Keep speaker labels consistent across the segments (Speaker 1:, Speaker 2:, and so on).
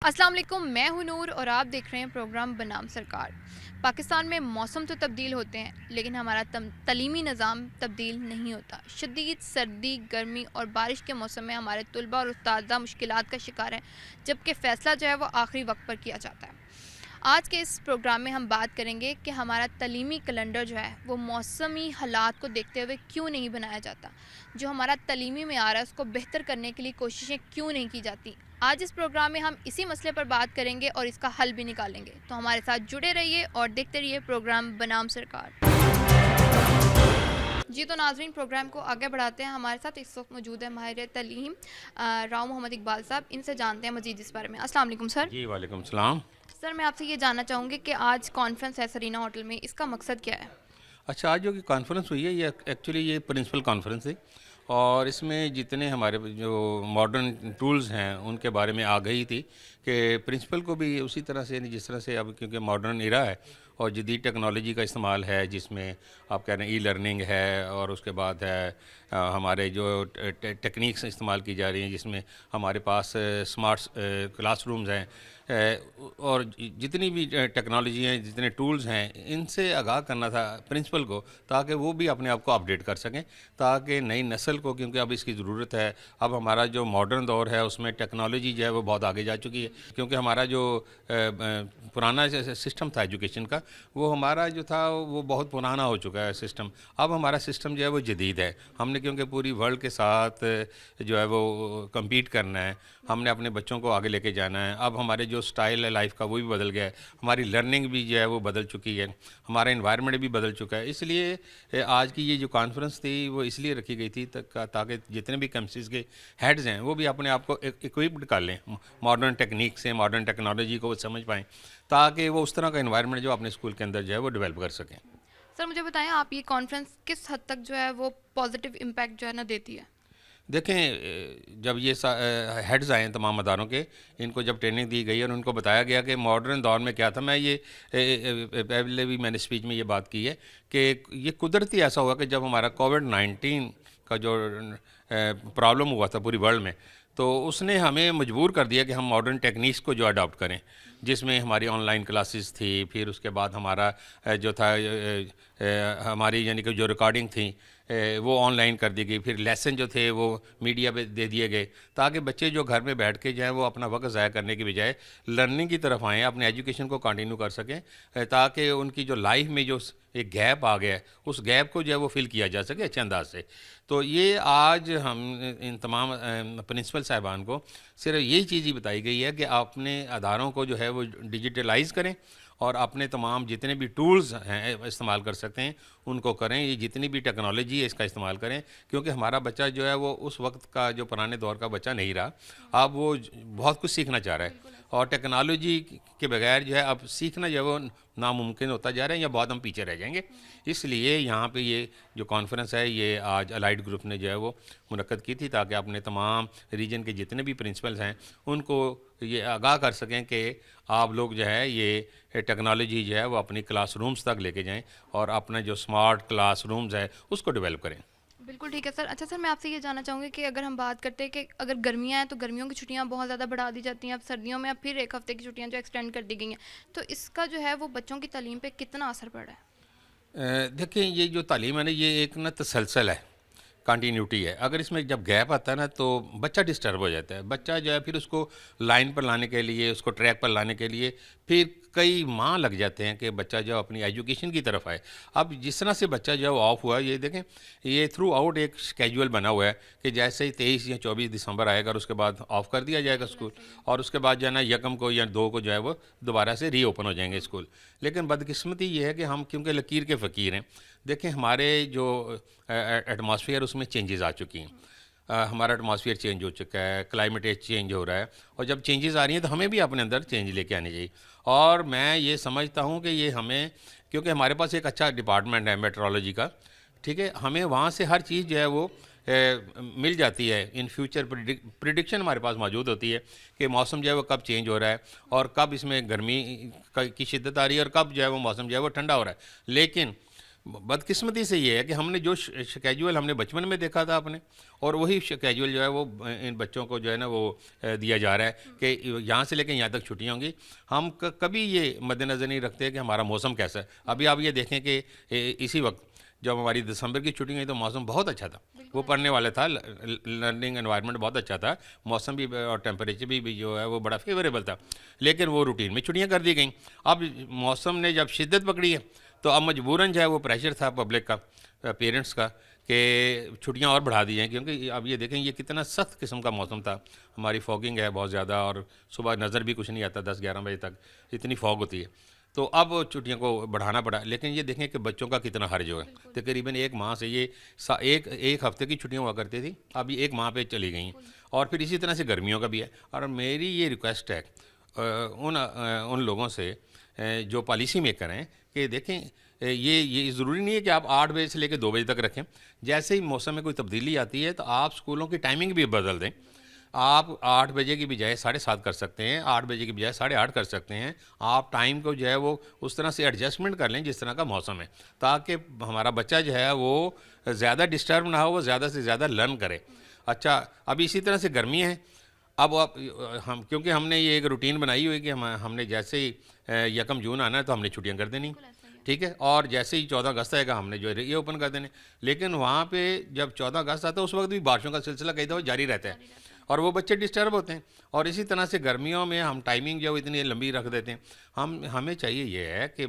Speaker 1: السلام علیکم، میں ہوں نور اور آپ دیکھ رہے ہیں پروگرام بنام سرکار۔ پاکستان میں موسم تو تبدیل ہوتے ہیں لیکن ہمارا تعلیمی نظام تبدیل نہیں ہوتا۔ شدید سردی، گرمی اور بارش کے موسم میں ہمارے طلباء اور اساتذہ مشکلات کا شکار ہیں، جبکہ فیصلہ جو ہے وہ آخری وقت پر کیا جاتا ہے۔ آج کے اس پروگرام میں ہم بات کریں گے کہ ہمارا تعلیمی کیلنڈر جو ہے وہ موسمی حالات کو دیکھتے ہوئے کیوں نہیں بنایا جاتا، جو ہمارا تعلیمی معیار ہے اس کو بہتر کرنے کے لیے کوششیں کیوں نہیں کی جاتی۔ آج اس پروگرام میں ہم اسی مسئلے پر بات کریں گے اور اس کا حل بھی نکالیں گے، تو ہمارے ساتھ جڑے رہیے اور دیکھتے رہیے پروگرام بنام سرکار۔ جی تو ناظرین، پروگرام کو آگے بڑھاتے ہیں۔ ہمارے ساتھ اس وقت موجود ہے ماہر تعلیم راؤ محمد اقبال صاحب، ان سے جانتے ہیں مزید اس بارے میں۔ السلام علیکم سر۔
Speaker 2: جی وعلیکم السلام۔
Speaker 1: سر میں آپ سے یہ جاننا چاہوں گی کہ آج کانفرنس ہے سرینا ہوٹل میں، اس کا مقصد کیا ہے؟
Speaker 2: اچھا، آج جو کہ کانفرنس ہوئی ہے یہ ایکچولی یہ پرنسپل کانفرنس ہے، اور اس میں جتنے ہمارے جو ماڈرن ٹولز ہیں ان کے بارے میں آگہی تھی کہ پرنسپل کو بھی اسی طرح سے، جس طرح سے اب کیونکہ ماڈرن ایرا ہے اور جدید ٹیکنالوجی کا استعمال ہے، جس میں آپ کہہ رہے ہیں ای لرننگ ہے، اور اس کے بعد ہے ہمارے جو ٹیکنیکس استعمال کی جا رہی ہیں، جس میں ہمارے پاس اسمارٹ کلاس رومز ہیں، اور جتنی بھی ٹیکنالوجی ہیں، جتنے ٹولز ہیں، ان سے آگاہ کرنا تھا پرنسپل کو، تاکہ وہ بھی اپنے آپ کو اپڈیٹ کر سکیں، تاکہ نئی نسل کو، کیونکہ اب اس کی ضرورت ہے۔ اب ہمارا جو ماڈرن دور ہے اس میں ٹیکنالوجی جو ہے وہ بہت آگے جا چکی ہے، کیونکہ ہمارا جو پرانا سسٹم تھا ایجوکیشن کا، وہ ہمارا جو تھا وہ بہت پرانا ہو چکا ہے سسٹم۔ اب ہمارا سسٹم جو ہے وہ جدید ہے، ہم نے کیونکہ پوری ورلڈ کے ساتھ جو ہے وہ کمپیٹ کرنا ہے، ہم نے اپنے بچوں کو آگے لے کے جانا ہے۔ اب ہمارے جو سٹائل ہے لائف کا وہ بھی بدل گیا ہے، ہماری لرننگ بھی جو ہے وہ بدل چکی ہے، ہمارا انوائرمنٹ بھی بدل چکا ہے۔ اس لیے آج کی یہ جو کانفرنس تھی وہ اس لیے رکھی گئی تھی تاکہ جتنے بھی کیمپسز کے ہیڈز ہیں وہ بھی اپنے آپ کو اکوپڈ کر لیں ماڈرن ٹیکنیک سے، ماڈرن ٹیکنالوجی کو وہ سمجھ پائیں، تاکہ وہ اس طرح کا انوائرمنٹ جو اپنے اسکول کے اندر جو ہے وہ ڈیولپ کر سکیں۔
Speaker 1: سر مجھے بتائیں، آپ یہ کانفرنس کس حد تک جو ہے وہ پازیٹیو امپیکٹ جو ہے نا دیتی ہے؟
Speaker 2: دیکھیں، جب یہ ہیڈز آئے ہیں تمام اداروں کے، ان کو جب ٹریننگ دی گئی اور ان کو بتایا گیا کہ ماڈرن دور میں کیا تھا، میں یہ پہلے بھی میں نے اسپیچ میں یہ بات کی ہے کہ یہ قدرتی ایسا ہوا کہ جب ہمارا کووڈ-19 کا جو پرابلم ہوا تھا پوری ورلڈ میں، تو اس نے ہمیں مجبور کر دیا کہ ہم ماڈرن ٹیکنیکس کو جو اڈاپٹ کریں، جس میں ہماری آن لائن کلاسز تھی، پھر اس کے بعد ہمارا جو تھا ہماری یعنی کہ جو ریکارڈنگ تھیں وہ آن لائن کر دی گئی، پھر لیسن جو تھے وہ میڈیا پہ دے دیے گئے، تاکہ بچے جو گھر میں بیٹھ کے جائیں وہ اپنا وقت ضائع کرنے کی بجائے لرننگ کی طرف آئیں، اپنے ایجوکیشن کو کنٹینیو کر سکیں، تاکہ ان کی جو لائف میں جو ایک گیپ آ گیا ہے اس گیپ کو جو ہے وہ فل کیا جا سکے اچھے انداز سے۔ تو یہ آج ہم ان تمام پرنسپل صاحبان کو صرف یہی چیز ہی بتائی گئی ہے کہ اپنے اداروں کو جو ہے وہ ڈیجیٹلائز کریں، اور اپنے تمام جتنے بھی ٹولز ہیں استعمال کر سکتے ہیں ان کو کریں، یہ جتنی بھی ٹیکنالوجی ہے اس کا استعمال کریں، کیونکہ ہمارا بچہ جو ہے وہ اس وقت کا جو پرانے دور کا بچہ نہیں رہا، اب وہ بہت کچھ سیکھنا چاہ رہا ہے، اور ٹیکنالوجی کے بغیر جو ہے اب سیکھنا جو ہے وہ ناممکن ہوتا جا رہا ہے، یا بہت ہم پیچھے رہ جائیں گے۔ اس لیے یہاں پہ یہ جو کانفرنس ہے یہ آج الائڈ گروپ نے جو ہے وہ منعقد کی تھی، تاکہ اپنے تمام ریجن کے جتنے بھی پرنسپلز ہیں ان کو یہ آگاہ کر سکیں کہ آپ لوگ جو ہے یہ ٹیکنالوجی جو ہے وہ اپنی کلاس رومز تک لے کے جائیں، اور اپنے جو اسمارٹ کلاس رومز ہے اس کو ڈیولپ کریں۔
Speaker 1: بالکل ٹھیک ہے سر۔ اچھا سر، میں آپ سے یہ جاننا چاہوں گی کہ اگر ہم بات کرتے ہیں کہ اگر گرمیاں ہیں تو گرمیوں کی چھٹیاں بہت زیادہ بڑھا دی جاتی ہیں، اب سردیوں میں اب پھر ایک ہفتے کی چھٹیاں جو ایکسٹینڈ کر دی گئی ہیں، تو اس کا جو ہے وہ بچوں کی تعلیم پہ کتنا اثر پڑ رہا ہے؟
Speaker 2: دیکھیں، یہ جو تعلیم ہے نا یہ ایک نا تسلسل ہے، کنٹینیوٹی ہے۔ اگر اس میں جب گیپ آتا ہے نا تو بچہ ڈسٹرب ہو جاتا ہے، بچہ جو ہے پھر اس کو لائن پر لانے کے لیے، اس کو ٹریک پر لانے کے لیے پھر کئی ماہ لگ جاتے ہیں کہ بچہ جو اپنی ایجوکیشن کی طرف آئے۔ اب جس طرح سے بچہ جو ہے وہ آف ہوا، یہ دیکھیں یہ تھرو آؤٹ ایک اسکیجول بنا ہوا ہے کہ جیسے ہی 23 یا 24 دسمبر آئے گا اور اس کے بعد آف کر دیا جائے گا اسکول، اور اس کے بعد جو ہے نا 1 کو یا 2 کو جو ہے وہ دوبارہ سے ری اوپن ہو جائیں گے اسکول۔ لیکن بدقسمتی یہ ہے کہ ہم کیونکہ لکیر کے فقیر ہیں، دیکھیں ہمارے جو ایٹماسفیئر اس میں چینجز آ چکی ہیں، ہمارا ایٹماسفیئر چینج ہو چکا ہے، کلائمیٹ چینج ہو رہا ہے، اور جب چینجز آ رہی ہیں تو ہمیں بھی اپنے اندر چینج لے کے آنی چاہیے۔ اور میں یہ سمجھتا ہوں کہ یہ ہمیں، کیونکہ ہمارے پاس ایک اچھا ڈپارٹمنٹ ہے میٹرولوجی کا، ٹھیک ہے، ہمیں وہاں سے ہر چیز جو ہے وہ مل جاتی ہے، ان فیوچر پریڈکشن ہمارے پاس موجود ہوتی ہے کہ موسم جو ہے وہ کب چینج ہو رہا ہے، اور کب اس میں گرمی کی شدت آ رہی ہے، اور کب جو ہے وہ موسم جو ہے وہ ٹھنڈا ہو رہا ہے۔ لیکن بدقسمتی سے یہ ہے کہ ہم نے جو شیڈول ہم نے بچپن میں دیکھا تھا اپنے، اور وہی شیڈول جو ہے وہ ان بچوں کو جو ہے نا وہ دیا جا رہا ہے کہ یہاں سے لے کے یہاں تک چھٹیاں ہوں گی. ہم کبھی یہ مد نظر نہیں رکھتے کہ ہمارا موسم کیسا ہے. ابھی آپ یہ دیکھیں کہ اسی وقت جب ہماری دسمبر کی چھٹی ہوئی تو موسم بہت اچھا تھا، وہ پڑھنے والا تھا، لرننگ انوائرمنٹ بہت اچھا تھا، موسم بھی اور ٹیمپریچر بھی جو ہے وہ بڑا فیوریبل تھا. لیکن وہ روٹین میں چھٹیاں کر دی گئیں. اب موسم نے جب شدت پکڑی ہے تو اب مجبوراً جو ہے وہ پریشر تھا پبلک کا، پیرنٹس کا، کہ چھٹیاں اور بڑھا دی جائیں. کیونکہ اب یہ دیکھیں یہ کتنا سخت قسم کا موسم تھا. ہماری فوگنگ ہے بہت زیادہ، اور صبح نظر بھی کچھ نہیں آتا 10-11 بجے تک، اتنی فوگ ہوتی ہے. تو اب چھٹیوں کو بڑھانا پڑا. لیکن یہ دیکھیں کہ بچوں کا کتنا حرج ہوا ہے. تقریباً ایک ماہ سے یہ ایک ہفتے کی چھٹیاں ہوا کرتی تھی، اب یہ ایک ماہ پہ چلی گئیں. اور پھر اسی طرح سے گرمیوں کا بھی ہے. اور میری یہ ریکویسٹ ہے ان لوگوں سے جو پالیسی میکر ہیں کہ دیکھیں یہ ضروری نہیں ہے کہ آپ 8 بجے سے لے کے 2 بجے تک رکھیں. جیسے ہی موسم میں کوئی تبدیلی آتی ہے تو آپ اسکولوں کی ٹائمنگ بھی بدل دیں. آپ 8 بجے کی بجائے 7:30 کر سکتے ہیں، 8 بجے کی بجائے 8:30 کر سکتے ہیں. آپ ٹائم کو جو ہے وہ اس طرح سے ایڈجسٹمنٹ کر لیں جس طرح کا موسم ہے، تاکہ ہمارا بچہ جو ہے وہ زیادہ ڈسٹرب نہ ہو، وہ زیادہ سے زیادہ لرن کرے. اچھا، ابھی اسی طرح سے گرمی ہے. اب کیونکہ ہم نے یہ ایک روٹین بنائی ہوئی کہ ہم نے جیسے ہی 1 جون آنا ہے تو ہم نے چھٹیاں کر دینی، ٹھیک ہے. اور جیسے ہی 14 اگست آئے گا ہم نے جو ہے یہ اوپن کر دینے. لیکن وہاں پہ جب 14 اگست آتا ہے اس وقت بھی بارشوں کا سلسلہ کئی دفعہ جاری رہتا ہے، اور وہ بچے ڈسٹرب ہوتے ہیں. اور اسی طرح سے گرمیوں میں ہم ٹائمنگ جو اتنی لمبی رکھ دیتے ہیں. ہمیں چاہیے یہ ہے کہ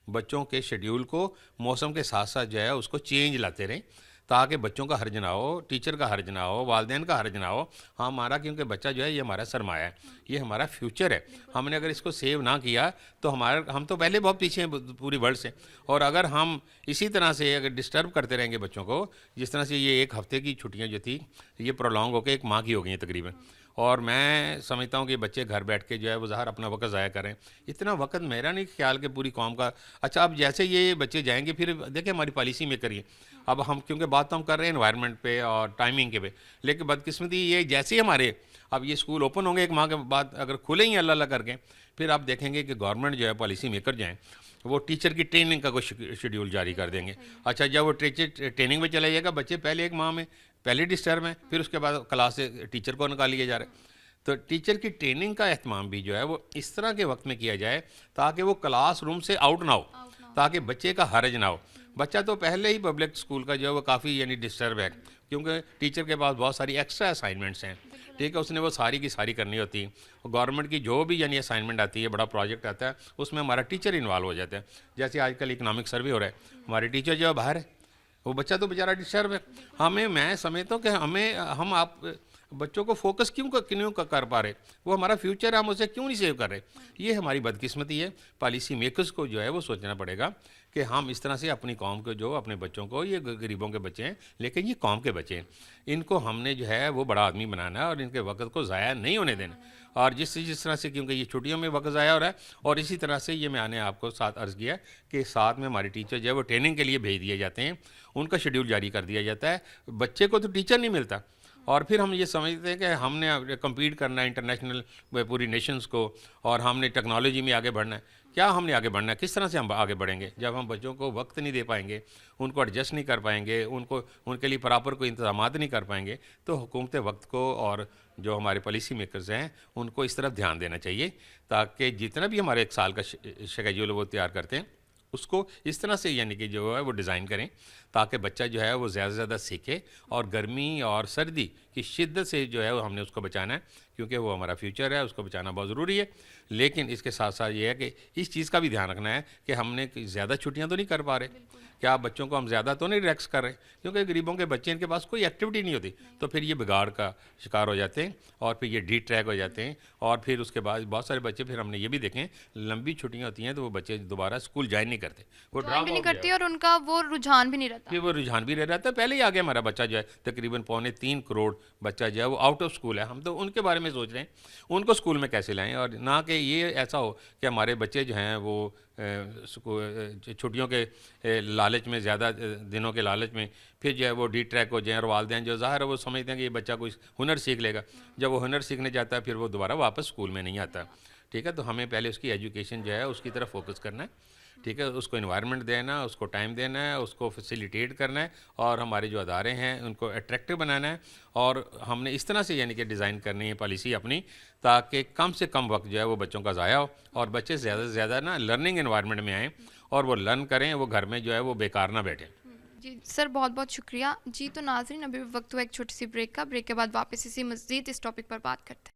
Speaker 2: بچوں کے شیڈیول کو موسم کے ساتھ ساتھ جو ہے اس کو چینج لاتے رہیں، تاکہ بچوں کا حرج نہ ہو، ٹیچر کا حرج نہ ہو، والدین کا حرج نہ ہو. ہمارا کیونکہ بچہ جو ہے یہ ہمارا سرمایہ ہے، یہ ہمارا فیوچر ہے. ہم نے اگر اس کو سیو نہ کیا تو ہم تو پہلے بہت پیچھے ہیں پوری ورلڈ سے. اور اگر ہم اسی طرح سے اگر ڈسٹرب کرتے رہیں گے بچوں کو، جس طرح سے یہ 1 ہفتے کی چھٹیاں جو تھی یہ پرولونگ ہو کے 1 ماہ کی ہو گئی ہیں تقریباً. اور میں سمجھتا ہوں کہ بچے گھر بیٹھ کے جو ہے وہ ظاہر اپنا وقت ضائع کریں. اتنا وقت میرا نہیں خیال کہ پوری قوم کا. اچھا، اب جیسے یہ بچے جائیں گے پھر دیکھیں ہماری پالیسی میں کریے. اب ہم کیونکہ بات تو ہم کر رہے ہیں انوائرمنٹ پہ اور ٹائمنگ کے پہ، لیکن بدقسمتی یہ جیسے ہی ہمارے اب یہ اسکول اوپن ہوں گے 1 ماہ کے بعد، اگر کھلیں ہی اللہ کر کے، پھر آپ دیکھیں گے کہ گورنمنٹ جو ہے پالیسی میکر جائیں وہ ٹیچر کی ٹریننگ کا کوئی شیڈیول جاری کر دیں گے. اچھا، جب وہ ٹیچر ٹریننگ میں چلا جائے گا، بچے پہلے 1 ماہ میں پہلے ڈسٹرب ہیں، پھر اس کے بعد کلاس سے ٹیچر کو نکال لیا جا رہا ہے. تو ٹیچر کی ٹریننگ کا اہتمام بھی جو ہے وہ اس طرح کے وقت میں کیا جائے تاکہ وہ کلاس روم سے آؤٹ نہ ہو، تاکہ بچے کا حرج نہ ہو. بچہ تو پہلے ہی پبلک اسکول کا جو ہے وہ کافی یعنی ڈسٹرب ہے، کیونکہ ٹیچر کے پاس بہت ساری ایکسٹرا اسائنمنٹس ہیں، ٹھیک ہے. اس نے وہ ساری کی ساری کرنی ہوتی ہے. گورنمنٹ کی جو بھی یعنی اسائنمنٹ آتی ہے، بڑا پروجیکٹ آتا ہے، اس میں ہمارا ٹیچر انوالو ہو جاتا ہے. جیسے آج کل اکنامک سروے ہو رہا ہے، ہمارے ٹیچر جو ہے باہر ہے، وہ بچہ تو بیچارہ ڈسٹرب ہے. میں سمجھتا ہوں کہ ہم آپ بچوں کو فوکس کیوں کر پا رہے؟ وہ ہمارا فیوچر ہے، ہم اسے کیوں نہیں سیو کر رہے؟ یہ ہماری بدقسمتی ہے. پالیسی میکرز کو جو ہے وہ سوچنا پڑے گا کہ ہم اس طرح سے اپنی قوم کو، جو اپنے بچوں کو، یہ غریبوں کے بچے ہیں لیکن یہ قوم کے بچے ہیں، ان کو ہم نے جو ہے وہ بڑا آدمی بنانا ہے اور ان کے وقت کو ضائع نہیں ہونے دینا. اور جس طرح سے کیونکہ یہ چھٹیوں میں وقت ضائع ہو رہا ہے، اور اسی طرح سے یہ میں نے آپ کو ساتھ عرض کیا کہ ساتھ میں ہمارے ٹیچر جو ہے وہ ٹریننگ کے لیے بھیج دیے جاتے ہیں، ان کا شیڈیول جاری کر دیا جاتا ہے. بچے کو تو ٹیچر نہیں ملتا، اور پھر ہم یہ سمجھتے ہیں کہ ہم نے کمپیٹ کرنا ہے انٹرنیشنل پوری نیشنز کو، اور ہم نے ٹیکنالوجی میں آگے بڑھنا ہے. کیا ہم نے آگے بڑھنا ہے؟ کس طرح سے ہم آگے بڑھیں گے جب ہم بچوں کو وقت نہیں دے پائیں گے، ان کو ایڈجسٹ نہیں کر پائیں گے، ان کے لیے پراپر کوئی انتظامات نہیں کر پائیں گے؟ تو حکومت وقت کو اور جو ہمارے پالیسی میکرز ہیں ان کو اس طرف دھیان دینا چاہیے، تاکہ جتنا بھی ہمارے 1 سال کا شیڈیول وہ تیار کرتے ہیں اس کو اس طرح سے یعنی کہ جو ہے وہ ڈیزائن کریں تاکہ بچہ جو ہے وہ زیادہ سے زیادہ سیکھے. اور گرمی اور سردی کی شدت سے جو ہے وہ ہم نے اس کو بچانا ہے، کیونکہ وہ ہمارا فیوچر ہے، اس کو بچانا بہت ضروری ہے. لیکن اس کے ساتھ ساتھ یہ ہے کہ اس چیز کا بھی دھیان رکھنا ہے کہ ہم نے زیادہ چھٹیاں تو نہیں کر پا رہے، کیا بچوں کو ہم زیادہ تو نہیں ریلیکس کر رہے، کیونکہ غریبوں کے بچے ان کے پاس کوئی ایکٹیویٹی نہیں ہوتی، تو پھر یہ بگاڑ کا شکار ہو جاتے ہیں اور پھر یہ ڈی ٹریک ہو جاتے ہیں. اور پھر اس کے بعد بہت سارے بچے، پھر ہم نے یہ بھی دیکھیں لمبی چھٹیاں ہوتی ہیں تو وہ بچے دوبارہ اسکول جوائن نہیں کرتے، وہ
Speaker 1: جوائن بھی نہیں کرتی اور ان کا وہ رجحان بھی نہیں رہتا.
Speaker 2: پھر وہ رجحان بھی رہ رہتا ہے. پہلے ہی آگے ہمارا بچہ جو ہے تقریباً 2.25 کروڑ بچہ جو ہے وہ آؤٹ آف اسکول ہے. ہم تو ان کے بارے میں سوچ رہے ہیں ان کو اسکول میں کیسے لائیں، اور نہ کہ یہ ایسا ہو کہ ہمارے بچے جو ہیں وہ چھٹیوں کے لالچ میں، زیادہ دنوں کے لالچ میں پھر جو ہے وہ ڈی ٹریک ہو جائیں. اور والدین جو ظاہر ہے وہ سمجھتے ہیں کہ یہ بچہ کوئی ہنر سیکھ لے گا، جب وہ ہنر سیکھنے جاتا ہے پھر وہ دوبارہ واپس اسکول میں نہیں آتا. ٹھیک ہے، تو ہمیں پہلے اس کی ایجوکیشن جو ہے اس کی طرف فوکس کرنا ہے. ٹھیک ہے، اس کو انوائرمنٹ دینا ہے، اس کو ٹائم دینا ہے، اس کو فیسیلیٹیٹ کرنا ہے، اور ہمارے جو ادارے ہیں ان کو اٹریکٹیو بنانا ہے، اور ہم نے اس طرح سے یعنی کہ ڈیزائن کرنی ہے پالیسی اپنی، تاکہ کم سے کم وقت جو ہے وہ بچوں کا ضائع ہو، اور بچے زیادہ سے زیادہ نا لرننگ انوائرمنٹ میں آئیں، اور وہ لرن کریں، وہ گھر میں جو ہے وہ بیکار نہ بیٹھیں۔
Speaker 1: جی سر، بہت بہت شکریہ جی۔ تو ناظرین، ابھی وقت ہوا ایک چھوٹی سی بریک کا، بریک کے بعد واپس اسی مزید اس ٹاپک پر بات کرتے ہیں۔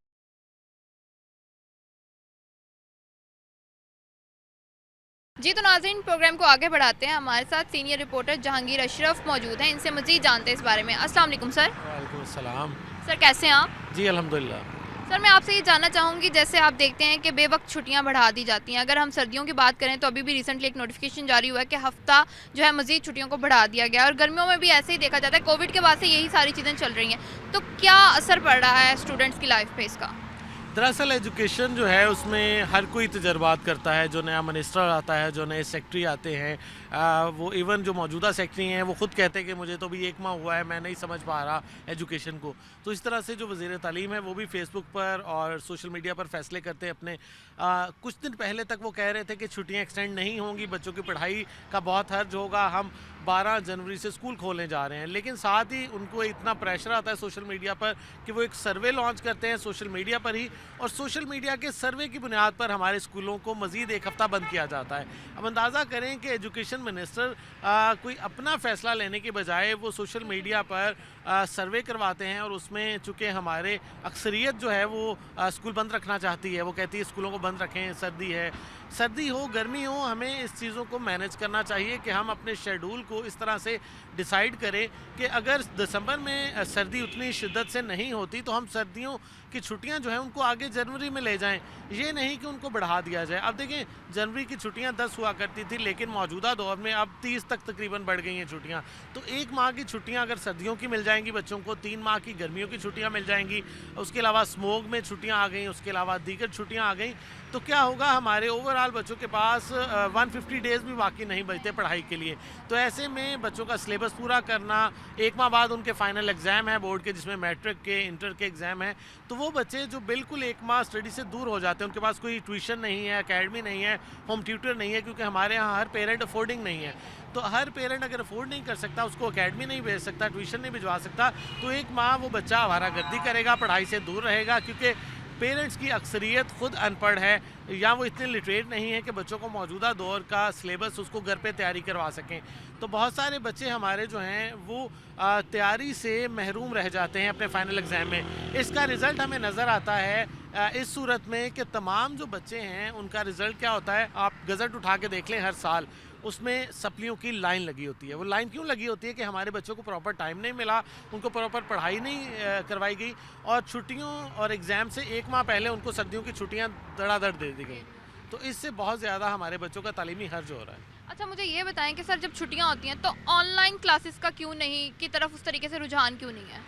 Speaker 1: جی تو ناظرین، پروگرام کو آگے بڑھاتے ہیں، ہمارے ساتھ سینئر رپورٹر جہانگیر اشرف موجود ہیں، ان سے مزید جانتے ہیں اس بارے میں۔ السلام علیکم سر۔
Speaker 3: وعلیکم السلام۔
Speaker 1: سر کیسے ہیں آپ؟
Speaker 3: جی الحمدللہ۔
Speaker 1: سر میں آپ سے یہ جاننا چاہوں گی، جیسے آپ دیکھتے ہیں کہ بے وقت چھٹیاں بڑھا دی جاتی ہیں، اگر ہم سردیوں کی بات کریں تو ابھی بھی ریسنٹلی ایک نوٹیفیکیشن جاری ہوا ہے کہ ہفتہ جو ہے مزید چھٹیوں کو بڑھا دیا گیا ہے، اور گرمیوں میں بھی ایسے ہی دیکھا جاتا ہے، کووڈ کے بعد سے یہی ساری چیزیں چل رہی ہیں، تو کیا اثر پڑ رہا ہے اسٹوڈنٹس کی لائف پہ اس کا؟
Speaker 3: دراصل ایجوکیشن جو ہے اس میں ہر کوئی تجربات کرتا ہے، جو نیا منسٹر آتا ہے، جو نئے سیکٹری آتے ہیں، وہ ایون جو موجودہ سیکٹری ہیں وہ خود کہتے ہیں کہ مجھے تو بھی 1 ماہ ہوا ہے، میں نہیں سمجھ پا رہا ایجوکیشن کو۔ تو اس طرح سے جو وزیر تعلیم ہے وہ بھی فیس بک پر اور سوشل میڈیا پر فیصلے کرتے ہیں اپنے۔ کچھ دن پہلے تک وہ کہہ رہے تھے کہ چھٹیاں ایکسٹینڈ نہیں ہوں گی، بچوں کی پڑھائی کا بہت حرج ہوگا، ہم 12 جنوری سے اسکول کھولنے جا رہے ہیں، لیکن ساتھ ہی ان کو اتنا پریشر آتا ہے سوشل میڈیا پر کہ وہ ایک سروے لانچ کرتے ہیں سوشل میڈیا پر ہی، اور سوشل میڈیا کے سروے کی بنیاد پر ہمارے اسکولوں کو مزید 1 ہفتہ بند کیا جاتا ہے۔ اب اندازہ کریں کہ ایجوکیشن منسٹر کوئی اپنا فیصلہ لینے کے بجائے وہ سوشل میڈیا پر سروے کرواتے ہیں، اور اس میں چونکہ ہمارے اکثریت جو ہے وہ اسکول بند رکھنا چاہتی ہے، وہ کہتی ہے اسکولوں کو بند رکھیں، سردی ہے، سردی ہو گرمی ہو، ہمیں اس چیزوں کو مینیج کرنا چاہیے کہ ہم اپنے شیڈول کو اس طرح سے ڈیسائیڈ کریں کہ اگر دسمبر میں سردی اتنی شدت سے نہیں ہوتی تو ہم سردیوں کی چھٹیاں جو ہیں ان کو آگے جنوری میں لے جائیں، یہ نہیں کہ ان کو بڑھا دیا جائے۔ اب دیکھیں، جنوری کی چھٹیاں 10 ہوا کرتی تھی، لیکن موجودہ دور میں اب 30 تک تقریباً بڑھ گئی ہیں چھٹیاں، تو 1 ماہ کی چھٹیاں اگر سردیوں کی مل جائیں گی بچوں کو، 3 ماہ کی گرمیوں کی چھٹیاں مل جائیں گی، اس کے علاوہ اسموگ میں چھٹیاں آ گئیں، اس کے علاوہ دیگر چھٹیاں آ گئیں، تو کیا ہوگا، ہمارے اوورآل بچوں کے پاس 150 ڈیز بھی باقی نہیں بچتے پڑھائی کے لیے۔ تو ایسے میں بچوں کا سلیبس پورا کرنا، 1 ماہ بعد ان کے فائنل ایگزام ہیں بورڈ کے، جس میں میٹرک کے انٹر کے ایگزام ہیں، تو وہ بچے جو بالکل 1 ماہ اسٹڈی سے دور ہو جاتے ہیں، ان کے پاس کوئی ٹیوشن نہیں ہے، اکیڈمی نہیں ہے، ہوم ٹیوٹر نہیں ہے، کیونکہ ہمارے ہاں ہر پیرنٹ افورڈنگ نہیں ہے، تو ہر پیرنٹ اگر افورڈ نہیں کر سکتا، اس کو اکیڈمی نہیں بھیج سکتا، ٹیوشن نہیں بھجوا سکتا، تو 1 ماہ وہ بچہ آوارہ گردی کرے گا، پڑھائی سے دور رہے گا، کیونکہ پیرنٹس کی اکثریت خود ان پڑھ ہے، یا وہ اتنے لٹریٹ نہیں ہے کہ بچوں کو موجودہ دور کا سلیبس اس کو گھر پہ تیاری کروا سکیں۔ تو بہت سارے بچے ہمارے جو ہیں وہ تیاری سے محروم رہ جاتے ہیں اپنے فائنل ایگزام میں۔ اس کا رزلٹ ہمیں نظر آتا ہے اس صورت میں کہ تمام جو بچے ہیں ان کا رزلٹ کیا ہوتا ہے، آپ گزٹ اٹھا کے دیکھ لیں، ہر سال اس میں سپلیوں کی لائن لگی ہوتی ہے۔ وہ لائن کیوں لگی ہوتی ہے کہ ہمارے بچوں کو پراپر ٹائم نہیں ملا، ان کو پراپر پڑھائی نہیں کروائی گئی، اور چھٹیوں اور ایگزام سے 1 ماہ پہلے ان کو سردیوں کی چھٹیاں دڑا دڑ دے دی گئی، تو اس سے بہت زیادہ ہمارے بچوں کا تعلیمی حرج ہو رہا ہے۔
Speaker 1: اچھا مجھے یہ بتائیں کہ سر جب چھٹیاں ہوتی ہیں تو آن لائن کلاسز کا کیوں نہیں کی طرف اس طریقے سے رجحان کیوں نہیں ہے؟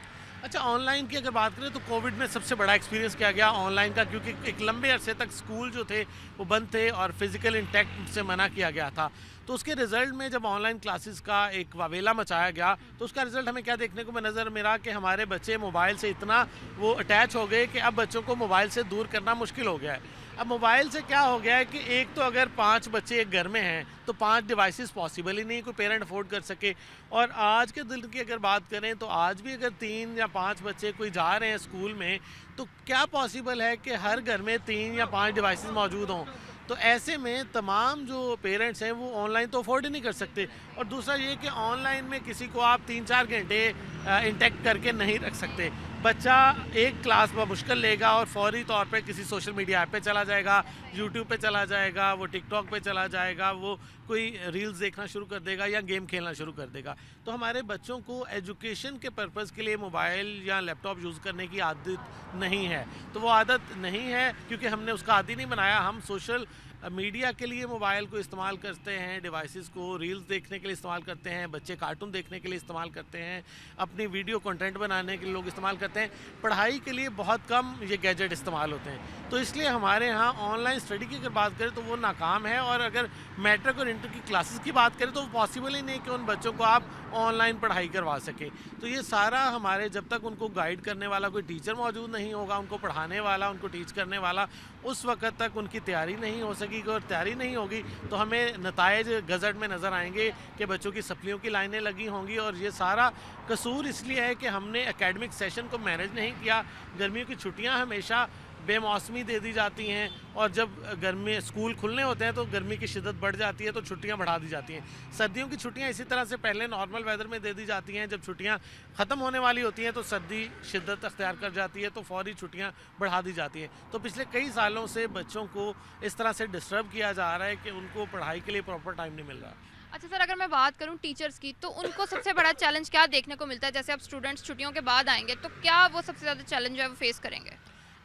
Speaker 3: اچھا، آن لائن کی اگر بات کریں تو کووڈ میں سب سے بڑا ایکسپیرینس کیا گیا آن لائن کا، کیونکہ ایک لمبے عرصے تک اسکول جو تھے وہ بند تھے اور فزیکل انٹیکٹ سے منع کیا گیا تھا، تو اس کے رزلٹ میں جب آن لائن کلاسز کا ایک واویلا مچایا گیا تو اس کا رزلٹ ہمیں کیا دیکھنے کو نظر ملا کہ ہمارے بچے موبائل سے اتنا وہ اٹیچ ہو گئے کہ اب بچوں کو موبائل سے دور کرنا مشکل ہو گیا ہے۔ اب موبائل سے کیا ہو گیا ہے کہ ایک تو اگر 5 بچے ایک گھر میں ہیں تو 5 ڈیوائسز پاسبل ہی نہیں کوئی پیرنٹ افورڈ کر سکے، اور آج کے دن کی اگر بات کریں تو آج بھی اگر 3 یا 5 بچے کوئی جا رہے ہیں اسکول میں تو کیا پاسبل ہے کہ ہر گھر میں 3 یا 5 ڈیوائسز موجود ہوں؟ تو ایسے میں تمام جو پیرنٹس ہیں وہ آن لائن تو افورڈ ہی نہیں کر سکتے، اور دوسرا یہ کہ آن لائن میں کسی کو آپ 3-4 گھنٹے انٹیکٹ کر کے نہیں رکھ سکتے۔ بچہ ایک کلاس بمشکل لے گا اور فوری طور پہ کسی سوشل میڈیا ایپ پہ چلا جائے گا، یوٹیوب پہ چلا جائے گا، وہ ٹک ٹاک پہ چلا جائے گا، وہ کوئی ریلز دیکھنا شروع کر دے گا یا گیم کھیلنا شروع کر دے گا۔ تو ہمارے بچوں کو ایجوکیشن کے پرپز کے لیے موبائل یا لیپ ٹاپ یوز کرنے کی عادت نہیں ہے، تو وہ عادت نہیں ہے کیونکہ ہم نے اس کا عادی نہیں بنایا۔ ہم سوشل میڈیا کے لیے موبائل کو استعمال کرتے ہیں، ڈیوائسز کو ریلز دیکھنے کے لیے استعمال کرتے ہیں، بچے کارٹون دیکھنے کے لیے استعمال کرتے ہیں، اپنی ویڈیو کنٹینٹ بنانے کے لیے لوگ استعمال کرتے ہیں، پڑھائی کے لیے بہت کم یہ گیجٹ استعمال ہوتے ہیں۔ تو اس لیے ہمارے ہاں آن لائن اسٹڈی کی اگر بات کریں تو وہ ناکام ہے، اور اگر میٹرک اور انٹر کی کلاسز کی بات کریں تو وہ پاسبل ہی نہیں کہ ان بچوں کو آپ آن لائن پڑھائی کروا سکے. تو یہ سارا ہمارے جب تک ان کو گائیڈ کرنے والا کوئی ٹیچر موجود نہیں ہوگا, ان کو پڑھانے والا, ان کو ٹیچ کرنے والا, اس وقت تک ان کی تیاری نہیں ہو سکے گی, اور تیاری نہیں ہوگی تو ہمیں نتائج گزٹ میں نظر آئیں گے کہ بچوں کی سپلیوں کی لائنیں لگی ہوں گی. اور یہ سارا قصور اس لیے ہے کہ ہم نے اکیڈمک سیشن کو مینیج نہیں کیا. گرمیوں کی چھٹیاں ہمیشہ بے موسمی دے دی جاتی ہیں, اور جب گرمی اسکول کھلنے ہوتے ہیں تو گرمی کی شدت بڑھ جاتی ہے تو چھٹیاں بڑھا دی جاتی ہیں. سردیوں کی چھٹیاں اسی طرح سے پہلے نارمل ویدر میں دے دی جاتی ہیں, جب چھٹیاں ختم ہونے والی ہوتی ہیں تو سردی شدت اختیار کر جاتی ہے تو فوری چھٹیاں بڑھا دی جاتی ہیں. تو پچھلے کئی سالوں سے بچوں کو اس طرح سے ڈسٹرب کیا جا رہا ہے کہ ان کو پڑھائی کے لیے پراپر ٹائم نہیں مل رہا.
Speaker 1: اچھا سر, اگر میں بات کروں ٹیچرز کی تو ان کو سب سے بڑا چیلنج کیا دیکھنے کو ملتا ہے؟ جیسے اب اسٹوڈنٹس چھٹیوں کے بعد آئیں گے تو کیا وہ سب سے زیادہ چیلنج ہے وہ فیس کریں گے؟